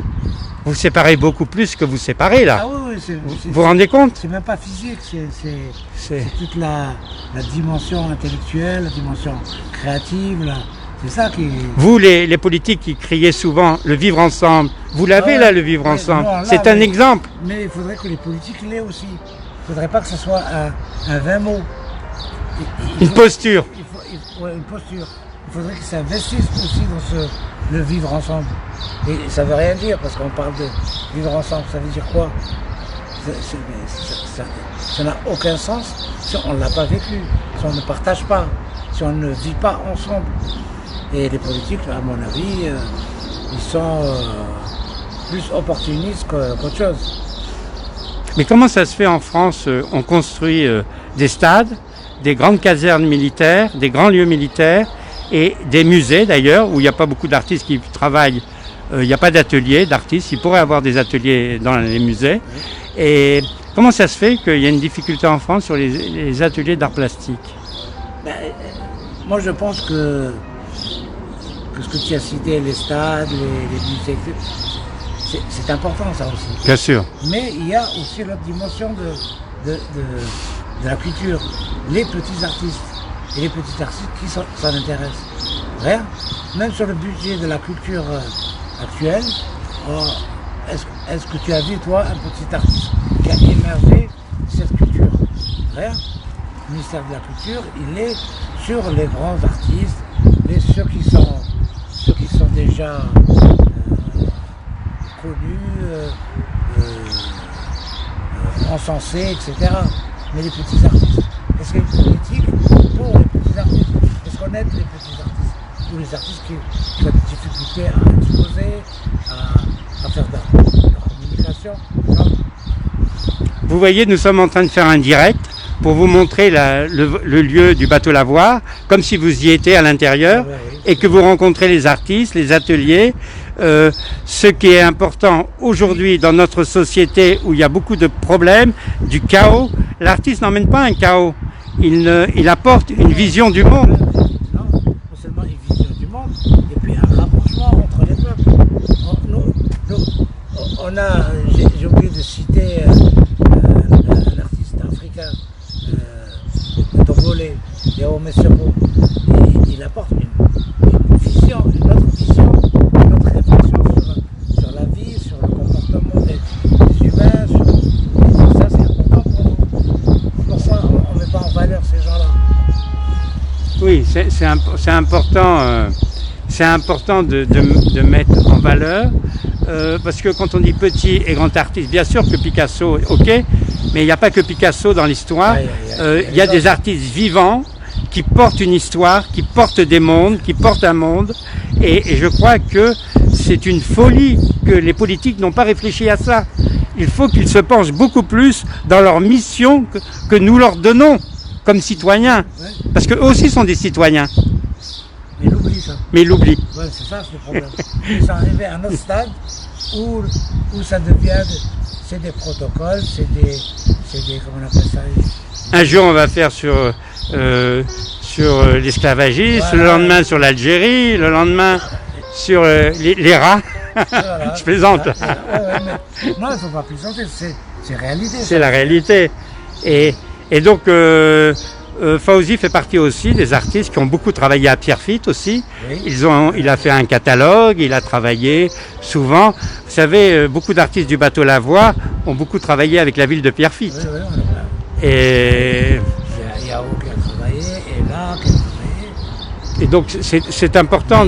vous séparez beaucoup plus que vous séparez là. Ah oui, vous vous rendez compte? C'est même pas physique, c'est toute la dimension intellectuelle, la dimension créative, là. C'est ça qui... Vous, les politiques qui criaient souvent le vivre ensemble, vous l'avez là, le vivre ensemble. C'est un exemple. Mais il faudrait que les politiques l'aient aussi. Il ne faudrait pas que ce soit un vain mot. Une posture. Une posture. Il faudrait qu'ils s'investissent aussi dans le vivre ensemble. Et ça ne veut rien dire, parce qu'on parle de vivre ensemble. Ça veut dire quoi? Ça n'a aucun sens si on ne l'a pas vécu, si on ne partage pas, si on ne vit pas ensemble. Et les politiques, à mon avis, ils sont plus opportunistes qu'autre chose. Mais comment ça se fait en France? On construit des stades, des grandes casernes militaires, des grands lieux militaires et des musées d'ailleurs, où il n'y a pas beaucoup d'artistes qui travaillent. Il n'y a pas d'ateliers d'artistes. Il pourrait y avoir des ateliers dans les musées. Oui. Et comment ça se fait qu'il y a une difficulté en France sur les ateliers d'art plastique? Moi, je pense que ce que tu as cité, les stades, les musées, c'est important ça aussi. Bien sûr. Mais il y a aussi l'autre dimension de la culture, les petits artistes. Et les petits artistes qui s'en intéressent. Rien. Même sur le budget de la culture actuelle, est-ce que tu as vu, toi, un petit artiste qui a émergé de cette culture? Rien. Le ministère de la Culture, il est sur les grands artistes, ceux qui sont déjà connus, encensés, etc. Mais les petits artistes, est-ce qu'il y a une politique pour les petits artistes? Est-ce qu'on aide les petits artistes? Ou les artistes qui ont des difficultés à exposer, à faire de leur communication? Non. Vous voyez, nous sommes en train de faire un direct pour vous montrer le lieu du bateau Lavoir, comme si vous y étiez à l'intérieur, et que vous rencontrez les artistes, les ateliers. Ce qui est important aujourd'hui dans notre société où il y a beaucoup de problèmes, du chaos, l'artiste n'emmène pas un chaos, il apporte une vision du monde. Non seulement une vision du monde, et puis un rapprochement entre les peuples. J'ai oublié de citer un artiste africain, Tongolais, Yao Mesero. Il apporte une vision, une autre vision, une autre réflexion sur la vie, sur le comportement des humains. Ça, c'est important pour nous. Pourquoi on ne met pas en valeur ces gens-là? Oui, c'est important. C'est important de mettre en valeur, parce que quand on dit petit et grand artiste, bien sûr que Picasso, ok, mais il n'y a pas que Picasso dans l'histoire. Il y a des artistes vivants qui portent une histoire, qui portent des mondes, qui portent un monde. Et je crois que c'est une folie que les politiques n'ont pas réfléchi à ça. Il faut qu'ils se penchent beaucoup plus dans leur mission que nous leur donnons comme citoyens. Parce qu'eux aussi sont des citoyens. Mais il oublie ça. Mais il oublie. Ouais, c'est ça le problème. Ils sont arrivés à un autre stade où ça devient, c'est des protocoles, c'est des, comment on appelle ça? Un jour on va faire sur l'esclavagisme, voilà. Le lendemain sur l'Algérie, le lendemain sur les rats. Voilà. Je plaisante. Non, il ne faut pas plaisanter, c'est réalité. C'est la réalité. Et donc Fawzi fait partie aussi des artistes qui ont beaucoup travaillé à Pierrefitte aussi. Oui. Il a fait un catalogue, il a travaillé souvent. Vous savez, beaucoup d'artistes du bateau Lavoir ont beaucoup travaillé avec la ville de Pierrefitte. Oui, oui, et il y a Yao qui a travaillé, et là qui a travaillé. Et donc c'est important.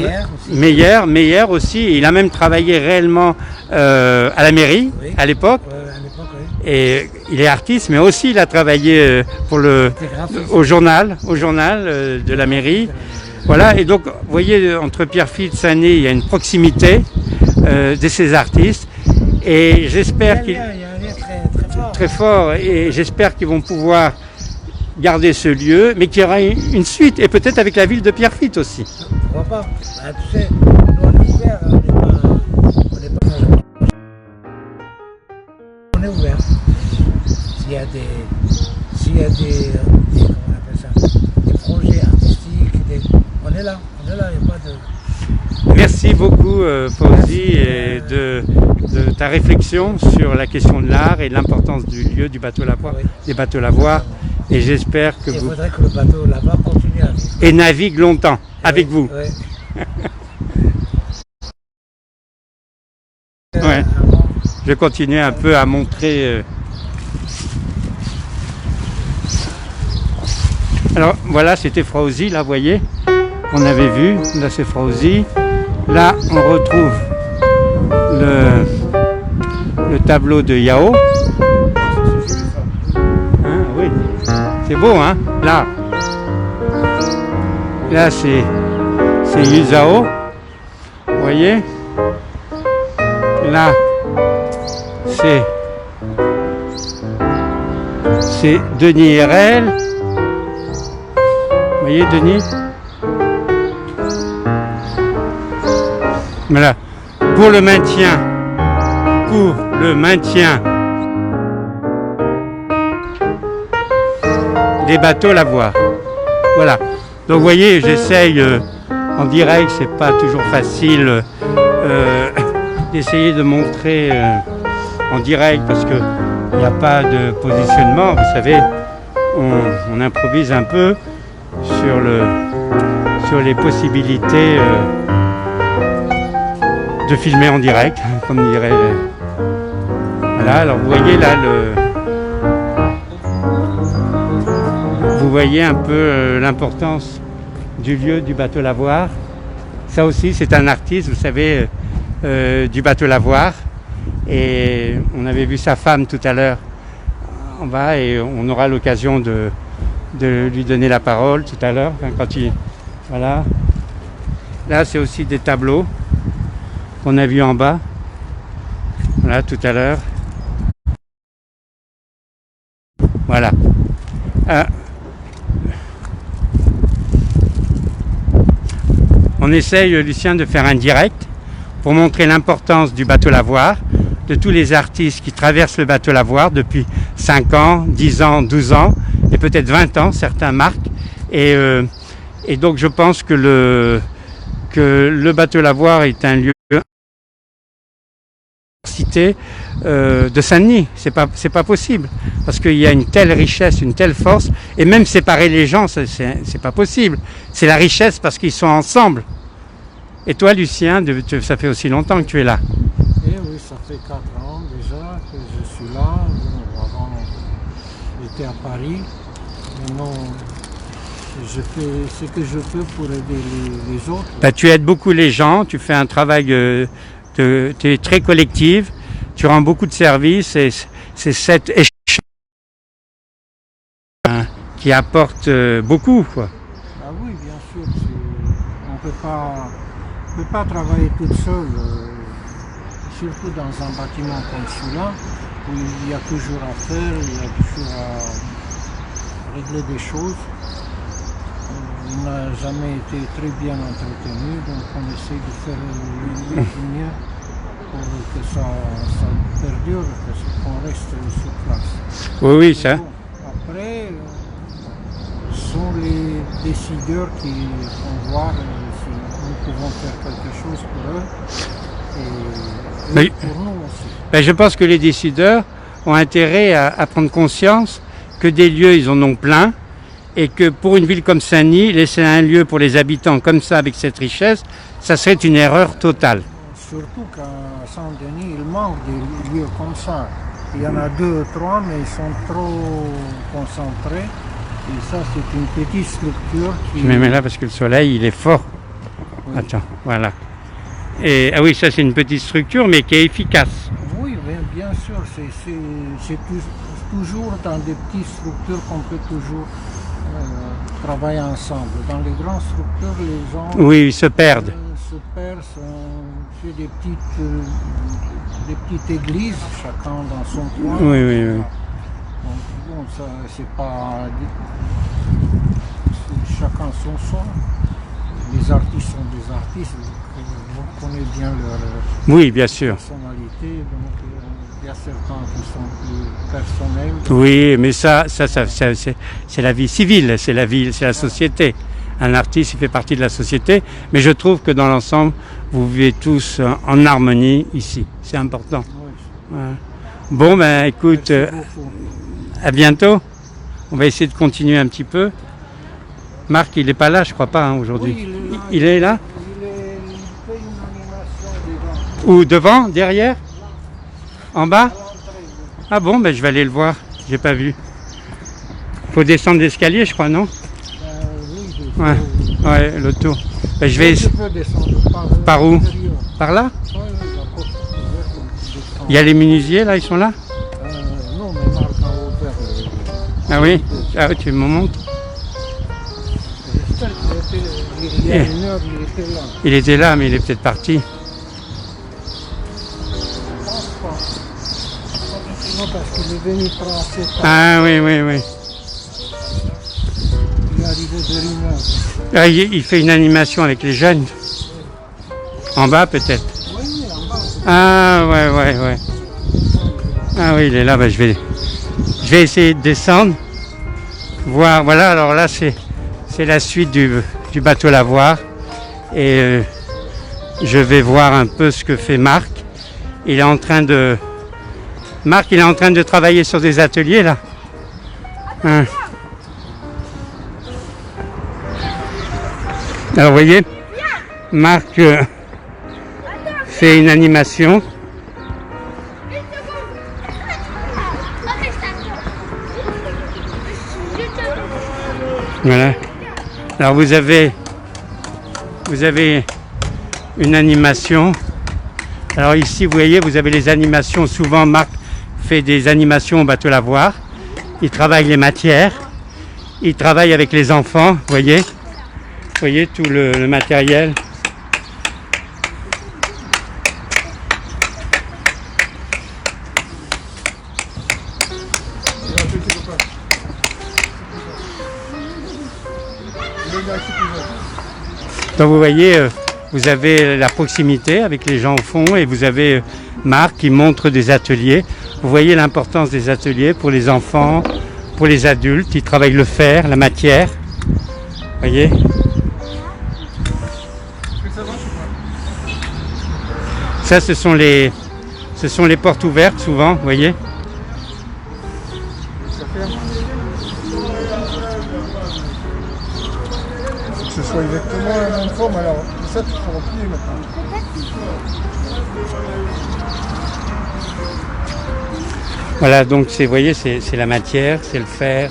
Meyer aussi. Il a même travaillé réellement à la mairie, oui. À l'époque. Oui. Et il est artiste, mais aussi il a travaillé au journal de la mairie. Voilà, et donc, vous voyez, entre Pierrefitte et Sané, il y a une proximité de ces artistes. Et j'espère qu'il y a un lien très fort. Et j'espère qu'ils vont pouvoir garder ce lieu, mais qu'il y aura une suite, et peut-être avec la ville de Pierrefitte aussi. Pourquoi pas? Tu sais, nous on est ouvert, on est ouvert. S'il y a des comment on appelle ça, des projets artistiques, on est là, il n'y a pas de... Merci beaucoup Fawzi et de ta réflexion sur la question de l'art et l'importance du lieu du bateau Lavoir, oui. Des bateaux Lavoir. Et j'espère que il faudrait que le bateau Lavoir continue à vivre. Et navigue longtemps avec vous. Oui. Ouais. Je vais continuer un peu à montrer. Alors voilà, c'était Fawzi, là, vous voyez, qu'on avait vu. Là, c'est Fawzi. Là, on retrouve le tableau de Yao. Hein, oui, c'est beau, hein. Là, c'est Yuzao. Vous voyez. Là, c'est Denis Herrel. Vous voyez Denis? Voilà. Pour le maintien des bateaux Lavoir. Voilà. Donc vous voyez, j'essaye en direct, c'est pas toujours facile d'essayer de montrer en direct parce qu'il n'y a pas de positionnement. Vous savez, on improvise un peu sur les possibilités de filmer en direct, comme dirait. Voilà, alors vous voyez là vous voyez un peu l'importance du lieu du bateau lavoir. Ça aussi, c'est un artiste, vous savez, du bateau lavoir. Et on avait vu sa femme tout à l'heure en bas et on aura l'occasion de lui donner la parole tout à l'heure. Enfin, quand il, voilà. Là, c'est aussi des tableaux qu'on a vus en bas. Voilà, tout à l'heure. Voilà. On essaye, Lucien, de faire un direct pour montrer l'importance du bateau lavoir, de tous les artistes qui traversent le bateau lavoir depuis 5 ans, 10 ans, 12 ans et peut-être 20 ans, certains marquent. Et donc je pense que le bateau lavoir est un lieu cité de Saint-Denis. C'est pas possible parce qu'il y a une telle richesse, une telle force, et même séparer les gens, c'est pas possible. C'est la richesse parce qu'ils sont ensemble. Et toi, Lucien, ça fait aussi longtemps que tu es là. Eh oui, ça fait 4 ans déjà que je suis là. Avant, j'étais à Paris. Maintenant, je fais ce que je peux pour aider les autres. Bah, tu aides beaucoup les gens, tu fais un travail, tu es très collective, tu rends beaucoup de services et c'est cet échange qui apporte beaucoup, quoi. Ah oui, bien sûr. On ne peut pas travailler toute seule, surtout dans un bâtiment comme celui-là, où il y a toujours à faire, il y a toujours à régler des choses. Il n'a jamais été très bien entretenu, donc on essaie de faire le mieux pour que ça perdure, qu'on reste sur place. Oui, oui, ça. Bon, après, ce sont les décideurs qui vont voir si nous pouvons faire quelque chose pour eux et Mais, pour nous aussi. Ben, je pense que les décideurs ont intérêt à prendre conscience que des lieux, ils en ont plein. Et que pour une ville comme Saint-Denis, laisser un lieu pour les habitants comme ça, avec cette richesse, ça serait une erreur totale. Surtout qu'à Saint-Denis, il manque des lieux comme ça. Il y en a 2 ou 3, mais ils sont trop concentrés. Et ça, c'est une petite structure qui... Je me mets là parce que le soleil, il est fort. Oui. Attends, voilà. Et, ah oui, ça, c'est une petite structure, mais qui est efficace. Oui, bien sûr. C'est toujours dans des petites structures qu'on peut toujours... travailler ensemble. Dans les grandes structures, les gens oui, ils se perdent. Fait des petites églises, chacun dans son coin. Oui, oui, oui. Donc, bon, ça, c'est pas... Chacun son son. Les artistes sont des artistes, on connaît bien leur oui, bien sûr. personnalité. Donc, il y a certains qui sont plus personnels. Oui, mais ça c'est la vie civile, c'est la vie, c'est la société. Un artiste, il fait partie de la société, mais je trouve que dans l'ensemble, vous vivez tous en harmonie ici. C'est important. Oui. Voilà. Bon, ben écoute, à bientôt. On va essayer de continuer un petit peu. Marc, il n'est pas là, je crois pas, aujourd'hui. Oui, il est là. Il fait une animation devant. Ou devant, derrière? En bas? Ah bon, ben je vais aller le voir. J'ai pas vu. Faut descendre l'escalier, je crois, non? Oui, ouais, le tour. Ben, je vais. peux descendre par où? Par là? Oui, la porte ouverte. Il y a les menuisiers là, ils sont là? Non, mais Marc a ouvert. Ah oui? Ah oui, tu me montres? J'espère qu'il y a une heure, il était là. Il était là, mais il est peut-être parti. Non, parce qu'il est venu prendre ses temps. Ah oui, oui, oui. Il est arrivé de l'immeuble. Ah, il fait une animation avec les jeunes. En bas peut-être. Oui, en bas. Ah ouais, ouais, ouais. Ah oui, il est là, ben, je vais essayer de descendre. Voir, voilà, alors là c'est la suite du bateau lavoir. Et je vais voir un peu ce que fait Marc. il est en train de... Marc, il est en train de travailler sur des ateliers là. Hein. Alors vous voyez, Marc fait une animation. Voilà. Alors vous avez une animation. Alors ici, vous voyez, vous avez les animations. Souvent, Marc fait des animations au bateau lavoir. Il travaille les matières. Il travaille avec les enfants, vous voyez. Vous voyez tout le matériel. Donc vous voyez, vous avez la proximité avec les gens au fond et vous avez Marc qui montre des ateliers. Vous voyez l'importance des ateliers pour les enfants, pour les adultes. Ils travaillent le fer, la matière. Vous voyez ? Ça, ce sont les portes ouvertes souvent, vous voyez ? Que ce soit exactement la même forme, alors ça tu peux replier maintenant. Voilà, donc vous voyez, c'est la matière, c'est le fer,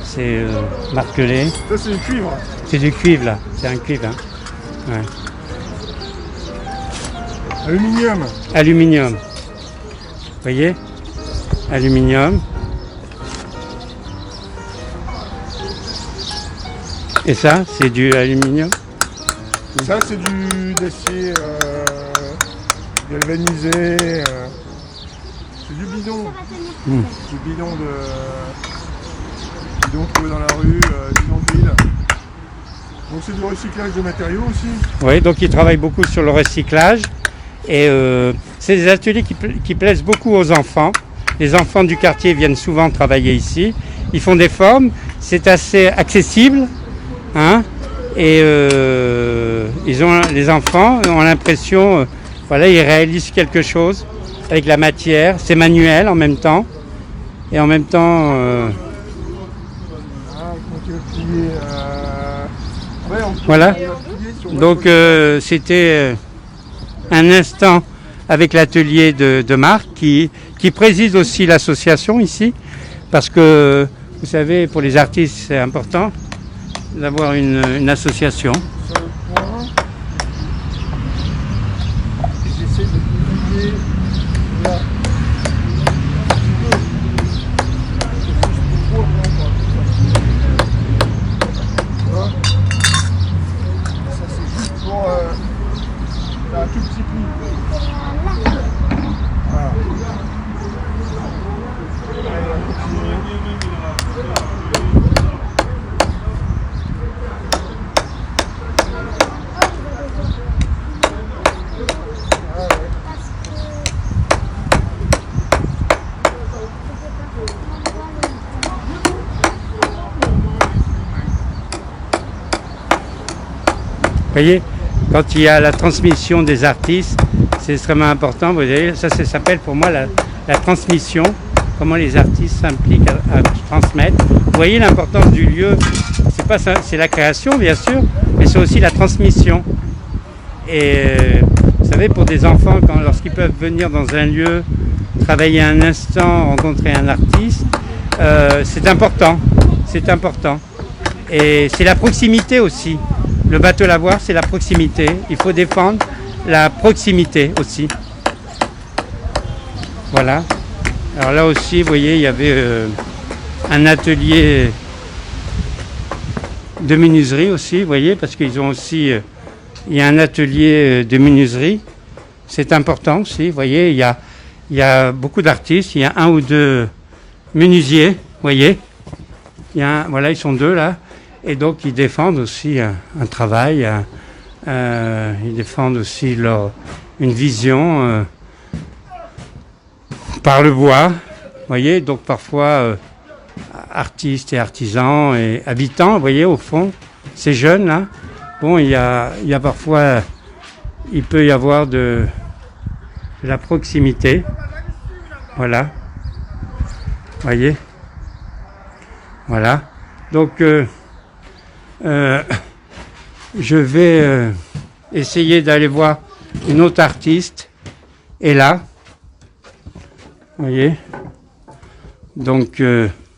c'est martelé. Ça c'est du cuivre. C'est du cuivre là, c'est un cuivre. Hein. Ouais. Aluminium. Aluminium. Vous voyez ? Aluminium. Et ça, c'est du aluminium. Ça, c'est du d'acier galvanisé. C'est du bidon. Du bidon trouvé dans la rue, bidon d'huile. Donc c'est du recyclage de matériaux aussi. Oui, donc ils travaillent beaucoup sur le recyclage. Et c'est des ateliers qui plaisent beaucoup aux enfants. Les enfants du quartier viennent souvent travailler ici. Ils font des formes. C'est assez accessible. Hein, et les enfants ont l'impression, voilà, ils réalisent quelque chose avec la matière, c'est manuel en même temps, et en même temps, voilà. Donc c'était un instant avec l'atelier de Marc qui préside aussi l'association ici, parce que vous savez, pour les artistes, c'est important d'avoir une association. J'essaie de publier là. Ça c'est juste pour un tout petit pli. Voilà. Vous voyez, quand il y a la transmission des artistes, c'est extrêmement important. Vous voyez, ça s'appelle pour moi la transmission, comment les artistes s'impliquent à transmettre. Vous voyez l'importance du lieu, c'est pas ça, c'est la création bien sûr, mais c'est aussi la transmission. Et vous savez, pour des enfants, lorsqu'ils peuvent venir dans un lieu, travailler un instant, rencontrer un artiste, c'est important, c'est important. Et c'est la proximité aussi. Le bateau lavoir, c'est la proximité. Il faut défendre la proximité aussi. Voilà. Alors là aussi, vous voyez, il y avait un atelier de menuiserie aussi, vous voyez, parce qu'ils ont aussi... il y a un atelier de menuiserie. C'est important aussi, vous voyez, il y a beaucoup d'artistes. Il y a un ou deux menuisiers, vous voyez. Voilà, ils sont deux là. Et donc, ils défendent aussi un travail, ils défendent aussi une vision par le bois. Vous voyez, donc parfois, artistes et artisans et habitants, vous voyez, au fond, ces jeunes-là, bon, il y a parfois, il peut y avoir de la proximité. Voilà. Voyez. Voilà. Donc, je vais essayer d'aller voir une autre artiste. Et là, voyez. Donc,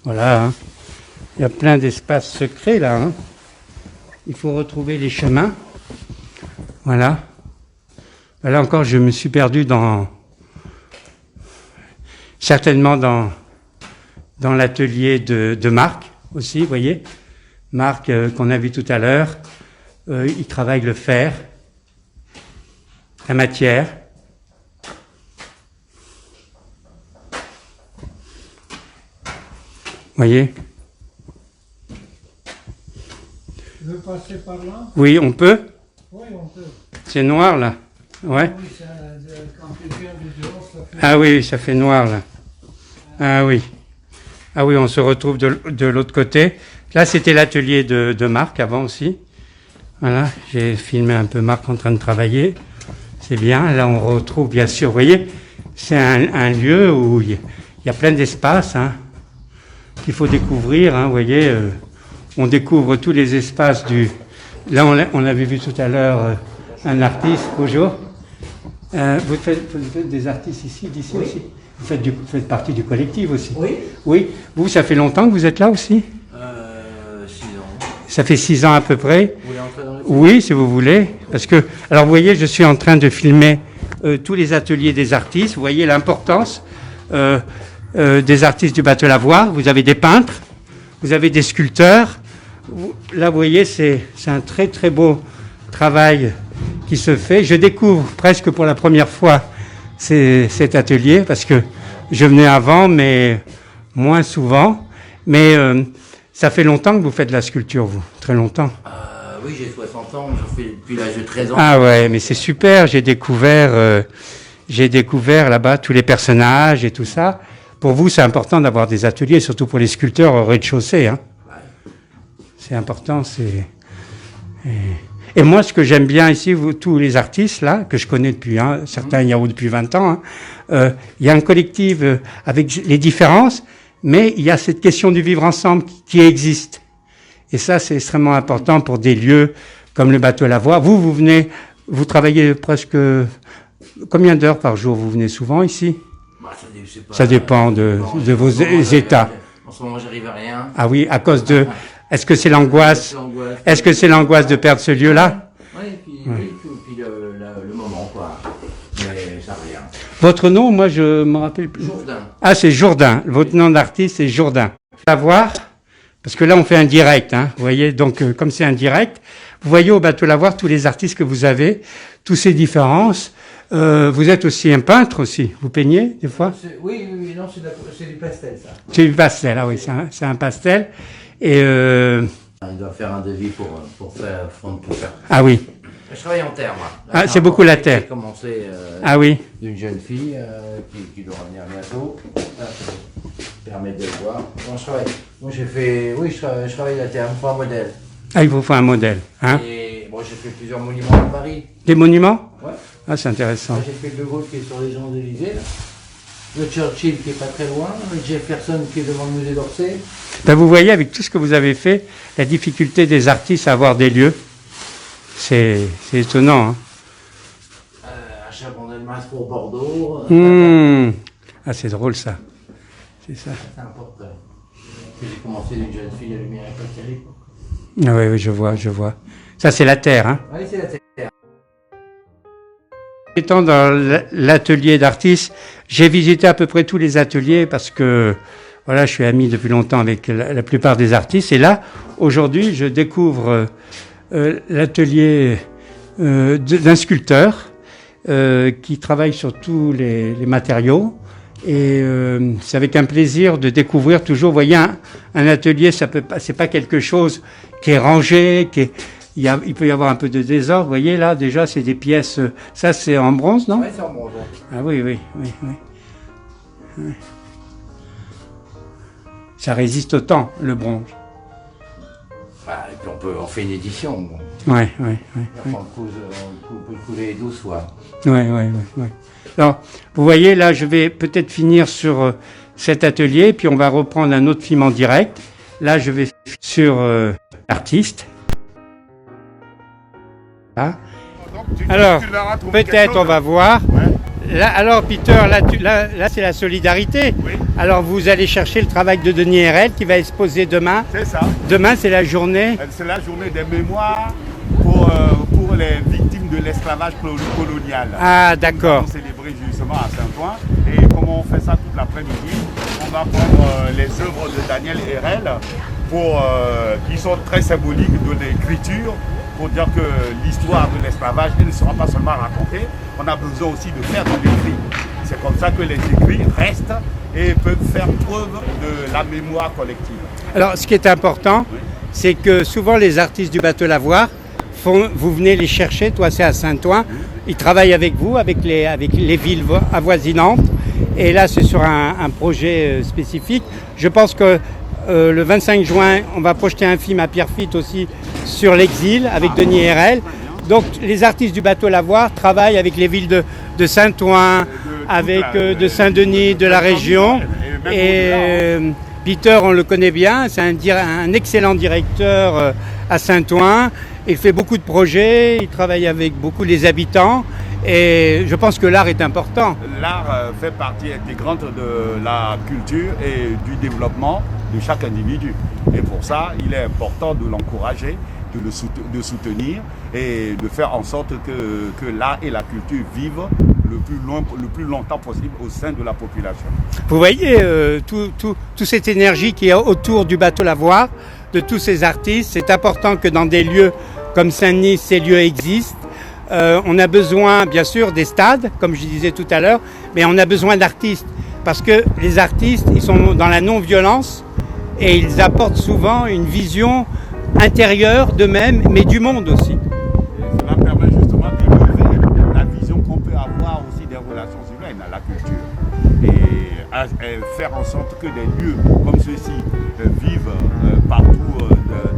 voilà. Hein. Il y a plein d'espaces secrets là. Hein. Il faut retrouver les chemins. Voilà. Là encore, je me suis perdu certainement dans l'atelier de Marc aussi, vous voyez. Marc, qu'on a vu tout à l'heure, il travaille le fer, la matière. Vous voyez. Tu veux passer par là? Oui, on peut. Oui, on peut. C'est noir là. Ouais. Oui, quand tu viens du dehors, ça fait... Ah oui, ça fait noir là. Ah oui. Ah oui, on se retrouve de l'autre côté. Là, c'était l'atelier de Marc avant aussi. Voilà, j'ai filmé un peu Marc en train de travailler. C'est bien. Là, on retrouve bien sûr, vous voyez, c'est un lieu où il y a plein d'espaces hein, qu'il faut découvrir. Hein, vous voyez, on découvre tous les espaces du... Là, on avait vu tout à l'heure un artiste. Bonjour. Vous faites des artistes ici, d'ici oui. Aussi. Vous faites partie du collectif aussi. Oui. Oui. Vous, ça fait longtemps que vous êtes là aussi 6 ans. Ça fait 6 ans à peu près. Vous voulez entrer dans le... Oui, si vous voulez. Parce que, alors vous voyez, je suis en train de filmer tous les ateliers des artistes. Vous voyez l'importance des artistes du bateau Lavoir. Vous avez des peintres, vous avez des sculpteurs. Là, vous voyez, c'est un très très beau travail qui se fait. Je découvre presque pour la première fois cet atelier parce que je venais avant, mais moins souvent. Mais ça fait longtemps que vous faites de la sculpture, vous? Très longtemps? Oui, j'ai 60 ans, j'en fais depuis l'âge de 13 ans. Ah ouais, mais c'est super. J'ai découvert là-bas tous les personnages et tout ça. Pour vous, c'est important d'avoir des ateliers, surtout pour les sculpteurs au rez-de-chaussée. Hein. C'est important, Et moi, ce que j'aime bien ici, tous les artistes, là, que je connais depuis, certains il y a depuis 20 ans, il y a un collectif avec les différences, mais il y a cette question du vivre ensemble qui existe. Et ça, c'est extrêmement important pour des lieux comme le bateau Lavoir. Vous travaillez presque... Combien d'heures par jour? Vous venez souvent ici? Ça dépend de vos états. En ce moment, j'arrive à rien. Ah oui, à cause de... Est-ce que c'est l'angoisse? Est-ce que c'est l'angoisse de perdre ce lieu-là? Oui, puis le moment, quoi. Mais ça rien. Votre nom, moi, je me rappelle plus. Jourdain. Ah, c'est Jourdain. Votre nom d'artiste, c'est Jourdain. À voir, parce que là, on fait un direct, hein. Vous voyez, donc, comme c'est un direct, vous voyez au bateau Lavoir tous les artistes que vous avez, tous ces différences. Vous êtes aussi un peintre aussi. Vous peignez, des fois? Oui, non, c'est du pastel, ça. C'est du pastel, ah oui, c'est un pastel. Et il doit faire un devis pour faire fondre tout ça. Ah oui. Je travaille en terre, moi. Ah, c'est beaucoup la terre. J'ai commencé ah oui. d'une jeune fille qui doit revenir bientôt. Ça permet de le voir. Bon, je travaille. Moi, je travaille la terre. Il me faut un modèle. Ah, il vous faut un modèle, hein? Et bon, j'ai fait plusieurs monuments à Paris. Des monuments? Ouais. Ah, c'est intéressant. J'ai fait le De Gaulle qui est sur les Champs-Élysées. Le Churchill qui est pas très loin, le Jefferson qui est devant le musée d'Orsay. Ben vous voyez, avec tout ce que vous avez fait, la difficulté des artistes à avoir des lieux, c'est étonnant. Hein. À Chaban-Delmas pour Bordeaux. Ah, c'est drôle ça. C'est ça. C'est un portrait. J'ai commencé d'une jeune fille à lumière et pas terrible. Ah oui, je vois. Ça, c'est la terre. Hein. Oui, c'est la terre. Étant dans l'atelier d'artistes, j'ai visité à peu près tous les ateliers parce que voilà, je suis ami depuis longtemps avec la plupart des artistes. Et là, aujourd'hui, je découvre l'atelier d'un sculpteur qui travaille sur tous les matériaux. Et c'est avec un plaisir de découvrir toujours. Vous voyez, un atelier, c'est pas quelque chose qui est rangé, il peut y avoir un peu de désordre. Vous voyez là, déjà, c'est des pièces. Ça, c'est en bronze, non? Oui, c'est en bronze. Ah oui. Ça résiste au temps, le bronze. Bah, et puis on fait une édition. Bon. Ouais. Enfin, on peut couler 12 fois. Ouais. Alors, vous voyez, là, je vais peut-être finir sur cet atelier, puis on va reprendre un autre film en direct. Là, je vais sur l'artiste. Là. Alors, peut-être on va voir. Là, alors, Peter, là c'est la solidarité. Oui. Alors, vous allez chercher le travail de Denis Herrel qui va exposer demain. C'est ça. Demain, c'est la journée. C'est la journée des mémoires pour les victimes de l'esclavage colonial. Ah, d'accord. On va célébrer justement à Saint-Ouen. Et comment on fait ça toute l'après-midi, on va prendre les œuvres de Daniel Herel qui sont très symboliques de l'écriture, pour dire que l'histoire de l'esclavage ne sera pas seulement racontée, on a besoin aussi de faire de l'écrit. C'est comme ça que les écrits restent et peuvent faire preuve de la mémoire collective. Alors, ce qui est important, c'est que souvent les artistes du bateau Lavoir, vous venez les chercher, toi c'est à Saint-Ouen, ils travaillent avec vous, avec les villes avoisinantes, et là c'est sur un projet spécifique. Je pense que le 25 juin, on va projeter un film à Pierrefitte aussi sur l'exil avec Denis Herel. Donc les artistes du bateau Lavoir travaillent avec les villes de Saint-Ouen, avec de Saint-Denis, de la région. Et Peter, on le connaît bien, c'est un excellent directeur à Saint-Ouen. Il fait beaucoup de projets, il travaille avec beaucoup les habitants. Et je pense que l'art est important. L'art fait partie intégrante de la culture et du développement de chaque individu. Et pour ça, il est important de l'encourager, de soutenir et de faire en sorte que l'art et la culture vivent le plus longtemps possible au sein de la population. Vous voyez toute cette énergie qui est autour du bateau Lavoir, de tous ces artistes. C'est important que dans des lieux comme Saint-Denis, ces lieux existent. On a besoin, bien sûr, des stades, comme je disais tout à l'heure, mais on a besoin d'artistes. Parce que les artistes, ils sont dans la non-violence et ils apportent souvent une vision intérieure d'eux-mêmes, mais du monde aussi. Et cela permet justement d'élever la vision qu'on peut avoir aussi des relations humaines à la culture. Et faire en sorte que des lieux comme ceux-ci vivent partout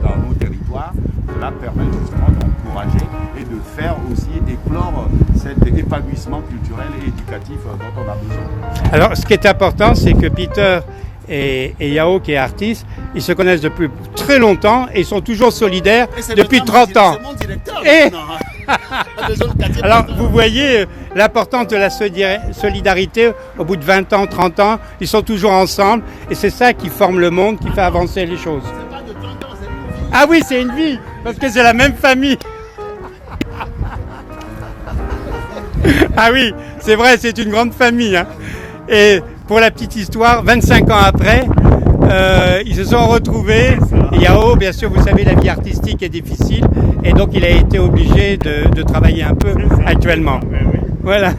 dans nos territoires. Cela permet justement d'encourager et de faire aussi éclore cet épanouissement culturel et éducatif dont on a besoin. Alors, ce qui est important, c'est que Peter et Yao, qui est artiste, ils se connaissent depuis très longtemps et ils sont toujours solidaires depuis 30 ans. C'est mon directeur. Et alors, vous voyez l'importance de la solidarité au bout de 20 ans, 30 ans, ils sont toujours ensemble et c'est ça qui forme le monde, qui fait avancer les choses. Ah oui, c'est une vie, parce que c'est la même famille. Ah oui, c'est vrai, c'est une grande famille. Hein. Et pour la petite histoire, 25 ans après, ils se sont retrouvés. Et Yao, bien sûr, vous savez, la vie artistique est difficile. Et donc, il a été obligé de travailler un peu actuellement. Oui. Voilà.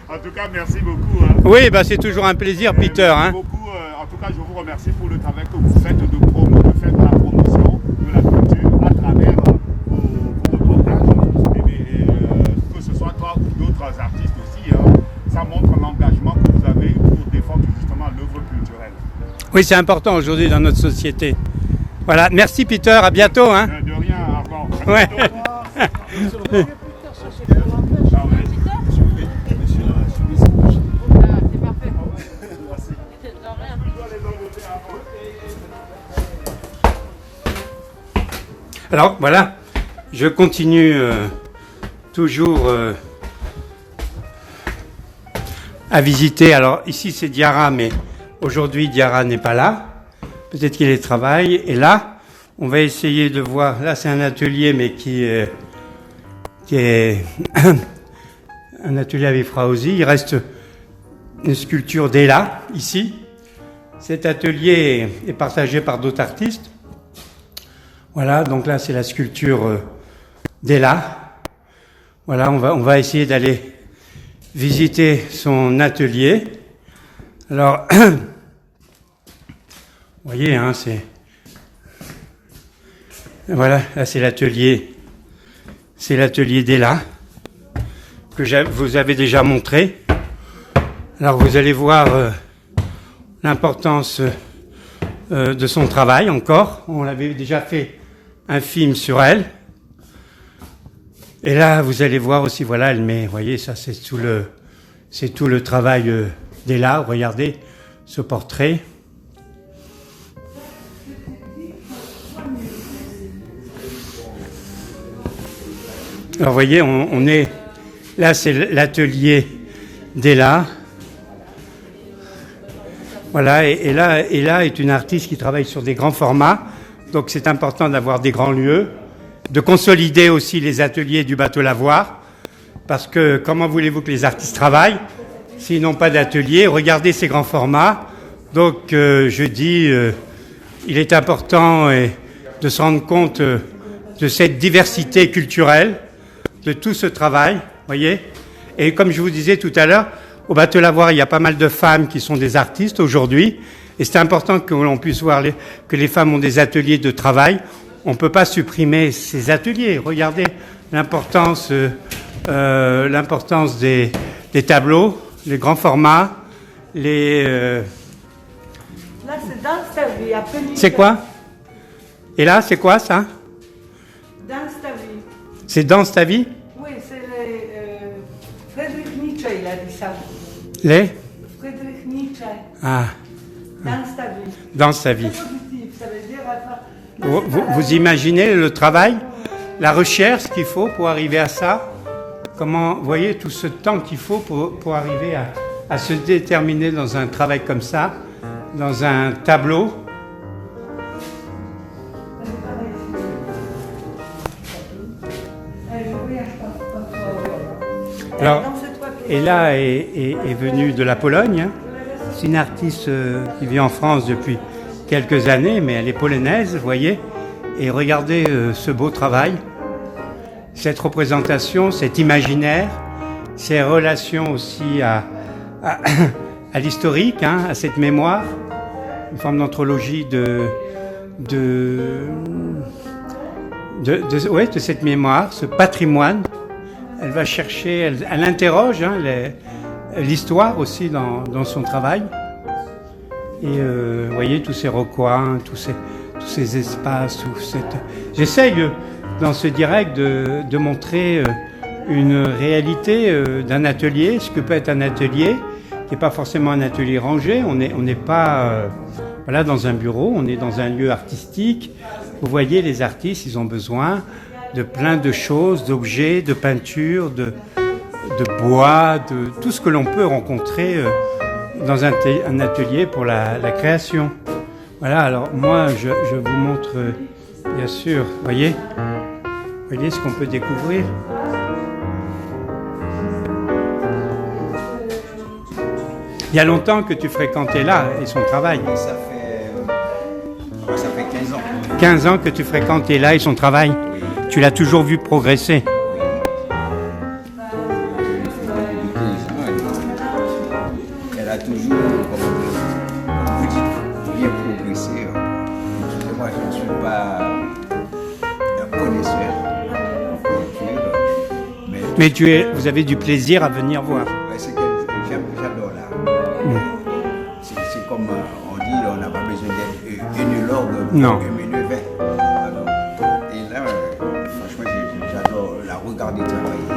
En tout cas, merci beaucoup. Hein. Oui, bah, c'est toujours un plaisir, Peter. Merci beaucoup. En tout cas, je vous remercie pour le travail que vous faites de la promotion de la culture à travers vos reportages. Que ce soit toi ou d'autres artistes aussi, hein, ça montre l'engagement que vous avez pour défendre justement l'œuvre culturelle. Oui, c'est important aujourd'hui dans notre société. Voilà, merci Peter, à bientôt. Hein. De rien, au revoir. Ouais. Alors voilà, je continue toujours à visiter. Alors ici c'est Diarra, mais aujourd'hui Diarra n'est pas là. Peut-être qu'il est travail. Et là, on va essayer de voir. Là c'est un atelier, mais qui est un atelier avec Fraosi. Il reste une sculpture d'Ella ici. Cet atelier est partagé par d'autres artistes. Voilà, donc là c'est la sculpture d'Ella. Voilà, on va essayer d'aller visiter son atelier. Alors, vous voyez, hein, c'est... Voilà, là c'est l'atelier d'Ella, que vous avez déjà montré. Alors vous allez voir l'importance de son travail encore. On l'avait déjà fait un film sur elle. Et là, vous allez voir aussi, voilà, elle met, vous voyez, ça c'est tout le travail d'Ella. Regardez ce portrait. Alors, vous voyez, on est, là c'est l'atelier d'Ella. Voilà, et là est une artiste qui travaille sur des grands formats, donc c'est important d'avoir des grands lieux, de consolider aussi les ateliers du bateau lavoir, parce que comment voulez-vous que les artistes travaillent s'ils n'ont pas d'atelier? Regardez ces grands formats. Donc je dis, il est important de se rendre compte de cette diversité culturelle, de tout ce travail, voyez. Et comme je vous disais tout à l'heure, au bateau lavoir, il y a pas mal de femmes qui sont des artistes aujourd'hui, et c'est important que l'on puisse voir que les femmes ont des ateliers de travail. On ne peut pas supprimer ces ateliers. Regardez l'importance des tableaux, les grands formats, les... Là, c'est Danse ta vie. À Péniche. C'est quoi? Et là, c'est quoi ça? Danse ta vie. C'est Danse ta vie? Oui, c'est Friedrich Nietzsche, il a dit ça. Les? Friedrich Nietzsche. Ah. Danse ta vie. Danse ta vie. C'est positif, ça veut dire... Vous imaginez le travail, la recherche qu'il faut pour arriver à ça? Comment, vous voyez, tout ce temps qu'il faut pour arriver à se déterminer dans un travail comme ça, dans un tableau. Alors, Ella est venue de la Pologne. Hein. C'est une artiste qui vit en France depuis quelques années, mais elle est polonaise, vous voyez. Et regardez ce beau travail, cette représentation, cet imaginaire, ces relations aussi à l'historique, hein, à cette mémoire, une forme d'anthropologie de cette mémoire, ce patrimoine. Elle va chercher, elle interroge hein, l'histoire aussi dans son travail. Et vous voyez tous ces recoins, tous ces espaces. J'essaye dans ce direct de montrer une réalité d'un atelier, ce que peut être un atelier, qui n'est pas forcément un atelier rangé. On n'est pas voilà, dans un bureau, on est dans un lieu artistique. Vous voyez, les artistes, ils ont besoin de plein de choses, d'objets, de peintures, de bois, de tout ce que l'on peut rencontrer dans un atelier pour la création. Voilà, alors moi je vous montre bien sûr, voyez ce qu'on peut découvrir. Il y a longtemps que tu fréquentais là et son travail. Ça fait 15 ans. 15 ans que tu fréquentes là et son travail. Oui. Tu l'as toujours vu progresser. Elle a toujours bien progressé. Excusez-moi, je ne suis pas un connaisseur. Mais vous avez du plaisir à venir voir. Ouais, c'est que j'adore l'art. C'est comme on dit, on n'a pas besoin d'être œnologue pour aimer le vin. Et là, franchement, j'adore la regarder travailler.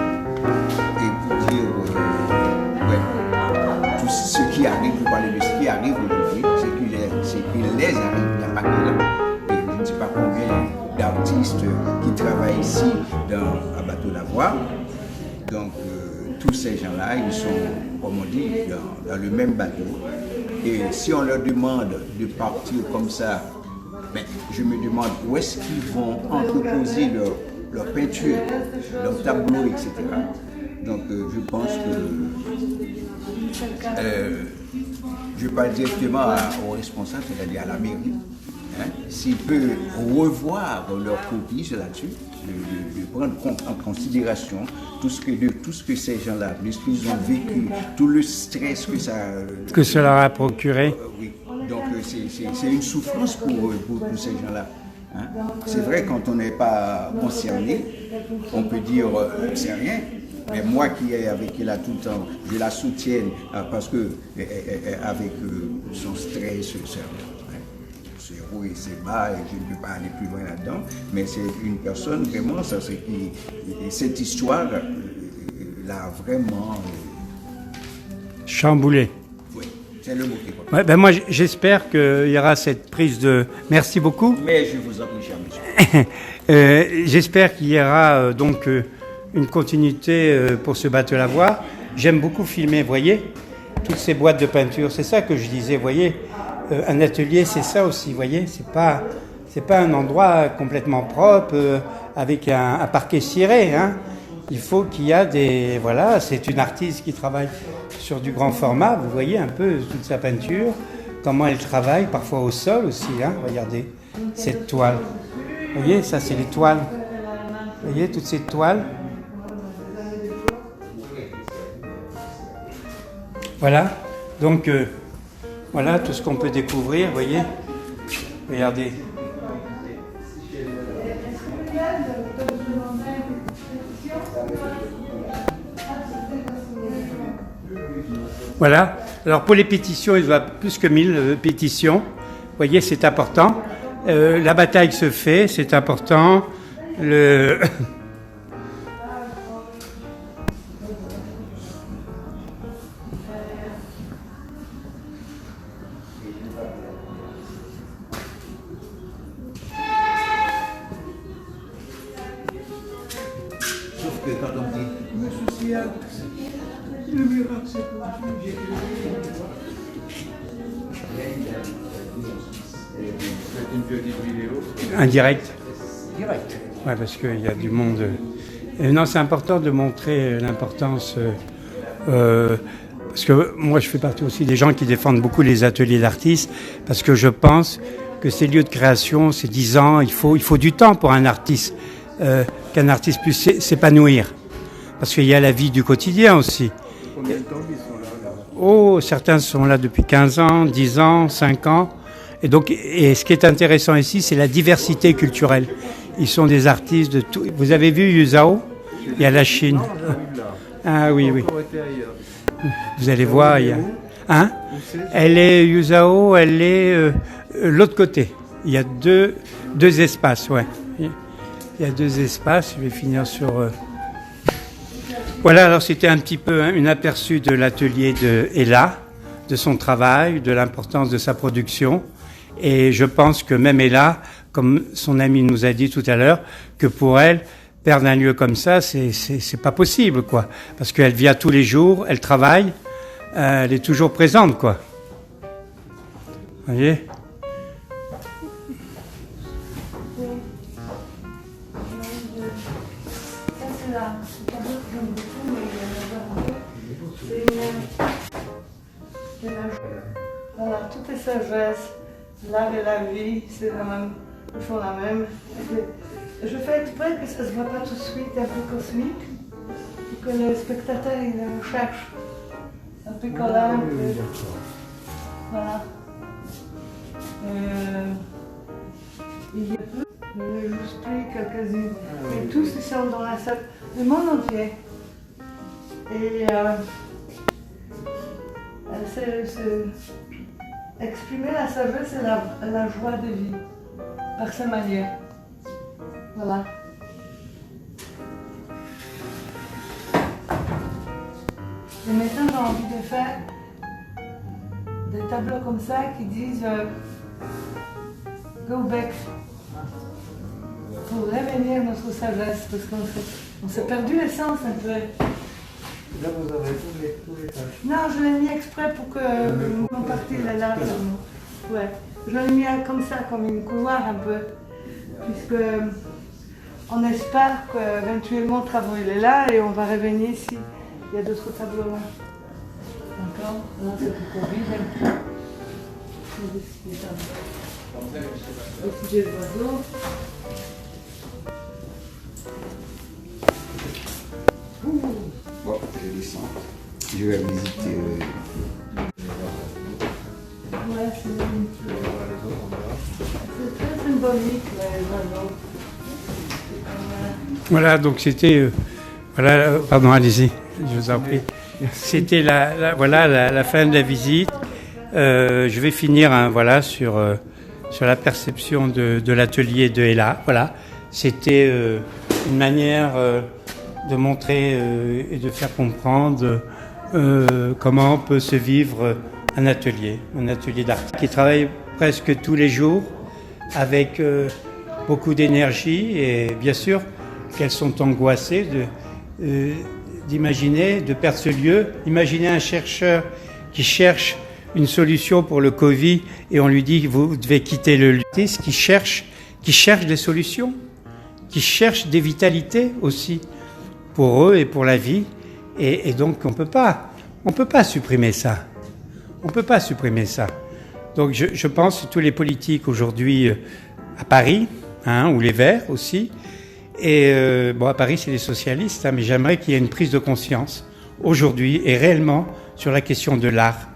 Et pour dire, tout ce qui arrive, vous parlez de ce qui arrive aujourd'hui, c'est qu'il les arrive, il n'y a pas que là. Et je ne sais pas combien d'artistes qui travaillent ici à Bateau Lavoir. Donc, tous ces gens-là, ils sont, comme on dit, dans le même bateau. Et si on leur demande de partir comme ça, ben, je me demande où est-ce qu'ils vont entreposer leur peinture, leur tableau, etc. Donc, je pense que je parle directement aux responsables, c'est-à-dire à la mairie. Hein, s'ils peuvent revoir leur copie là-dessus, de prendre en considération tout ce que ces gens-là, ce qu'ils ont vécu, tout le stress que ça leur a procuré. Oui. Donc c'est une souffrance pour ces gens-là. Hein. C'est vrai, quand on n'est pas concerné, on peut dire c'est rien. Mais moi qui est avec elle tout le temps, je la soutiens parce que avec son stress, c'est propos et c'est bas et je ne peux pas aller plus loin là-dedans, mais c'est une personne vraiment, ça, cette histoire l'a vraiment chamboulé. Oui, c'est le mot qui est Ouais, ben moi j'espère qu'il y aura cette prise de... Merci beaucoup. Mais je vous en prie, cher monsieur. J'espère qu'il y aura donc une continuité pour ce bateau lavoir. J'aime beaucoup filmer, vous voyez, toutes ces boîtes de peinture, c'est ça que je disais, vous voyez, un atelier c'est ça aussi, vous voyez, c'est pas un endroit complètement propre avec un parquet ciré, hein. Il faut qu'il y a des... Voilà, c'est une artiste qui travaille sur du grand format, vous voyez un peu toute sa peinture, comment elle travaille, parfois au sol aussi, hein. Regardez cette toile. Vous voyez, ça c'est les toiles. Vous voyez toutes ces toiles. Voilà, donc voilà tout ce qu'on peut découvrir, vous voyez. Regardez. Voilà, alors pour les pétitions, il y a plus que 1000 pétitions. Vous voyez, c'est important. La bataille se fait, c'est important. Sauf que quand on dit le social, le miracle c'est pour une petite vidéo. Un direct. Direct. Ouais, parce qu'il y a du monde. Non, c'est important de montrer l'importance. Parce que moi, je fais partie aussi des gens qui défendent beaucoup les ateliers d'artistes, parce que je pense que ces lieux de création, ces 10 ans, il faut du temps pour un artiste, qu'un artiste puisse s'épanouir. Parce qu'il y a la vie du quotidien aussi. Combien de temps ils sont là? Oh, certains sont là depuis 15 ans, 10 ans, 5 ans. Et donc, ce qui est intéressant ici, c'est la diversité culturelle. Ils sont des artistes de tout. Vous avez vu Yuzhao? Il y a la Chine. Ah oui, oui. Vous allez voir, il y a... Hein? Elle est Yuzhao, elle est l'autre côté. Il y a deux espaces, ouais. Il y a 2 espaces. Je vais finir sur... Voilà, alors c'était un petit peu un aperçu de l'atelier de Ella, de son travail, de l'importance de sa production. Et je pense que même Ella, comme son ami nous a dit tout à l'heure, que pour elle, perdre un lieu comme ça, c'est pas possible, quoi. Parce qu'elle vient tous les jours, elle travaille, elle est toujours présente, quoi. Vous voyez? Voilà, toutes les sagesses, l'art et la vie, c'est la même, ils font la même. Je fais exprès que ça ne se voit pas tout de suite un peu cosmique, et que le spectateur il cherche un peu collant. Voilà. Je pris quelques-unes. Et tous ils sont dans la salle, le monde entier. Et exprimer la sagesse et la joie de vie par sa manière. Voilà. Et maintenant j'ai envie de faire des tableaux comme ça qui disent Go back. Pour revenir notre sagesse, parce qu'on s'est perdu l'essence un peu. Là, vous avez tous les tâches. Non, je l'ai mis exprès pour que mon parti est là. Ouais. Je l'ai mis comme ça, comme une couloir un peu. Puisque on espère qu'éventuellement le travail il est là et on va revenir ici. Il y a d'autres tableaux là. D'accord. Là, c'est le Covid. Le sujet de l'oiseau. Bon, je descends. Je vais visiter. Ouais, c'est très symbolique, les oiseaux. Voilà, donc c'était... voilà, pardon, allez-y, je vous en prie. C'était la fin de la visite. Je vais finir voilà, sur sur la perception de l'atelier de Ella. Voilà, c'était une manière de montrer et de faire comprendre comment peut se vivre un atelier d'artiste qui travaille presque tous les jours avec beaucoup d'énergie, et bien sûr qu'elles sont angoissées d'imaginer, de perdre ce lieu. Imaginez un chercheur qui cherche une solution pour le Covid et on lui dit vous devez quitter le lieu. Qui cherche des solutions, qui cherche des vitalités aussi pour eux et pour la vie, et donc on peut pas supprimer ça. On peut pas supprimer ça. Donc je pense que tous les politiques aujourd'hui à Paris, ou les Verts aussi, et à Paris c'est les socialistes, mais j'aimerais qu'il y ait une prise de conscience aujourd'hui et réellement sur la question de l'art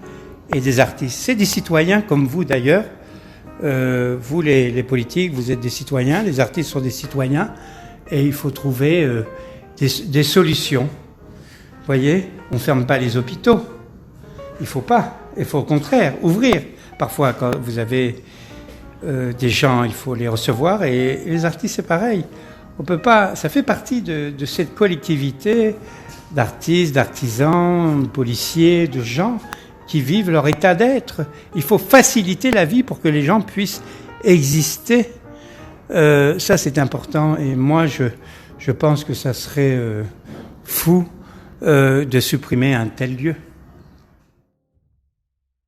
et des artistes. C'est des citoyens comme vous d'ailleurs, vous les politiques, vous êtes des citoyens, les artistes sont des citoyens, et il faut trouver des solutions. Vous voyez, on ferme pas les hôpitaux, il faut au contraire ouvrir. Parfois quand vous avez des gens, il faut les recevoir, et les artistes c'est pareil. On peut pas, ça fait partie de cette collectivité d'artistes, d'artisans, de policiers, de gens qui vivent leur état d'être. Il faut faciliter la vie pour que les gens puissent exister. Ça c'est important, et moi je pense que ça serait fou de supprimer un tel lieu.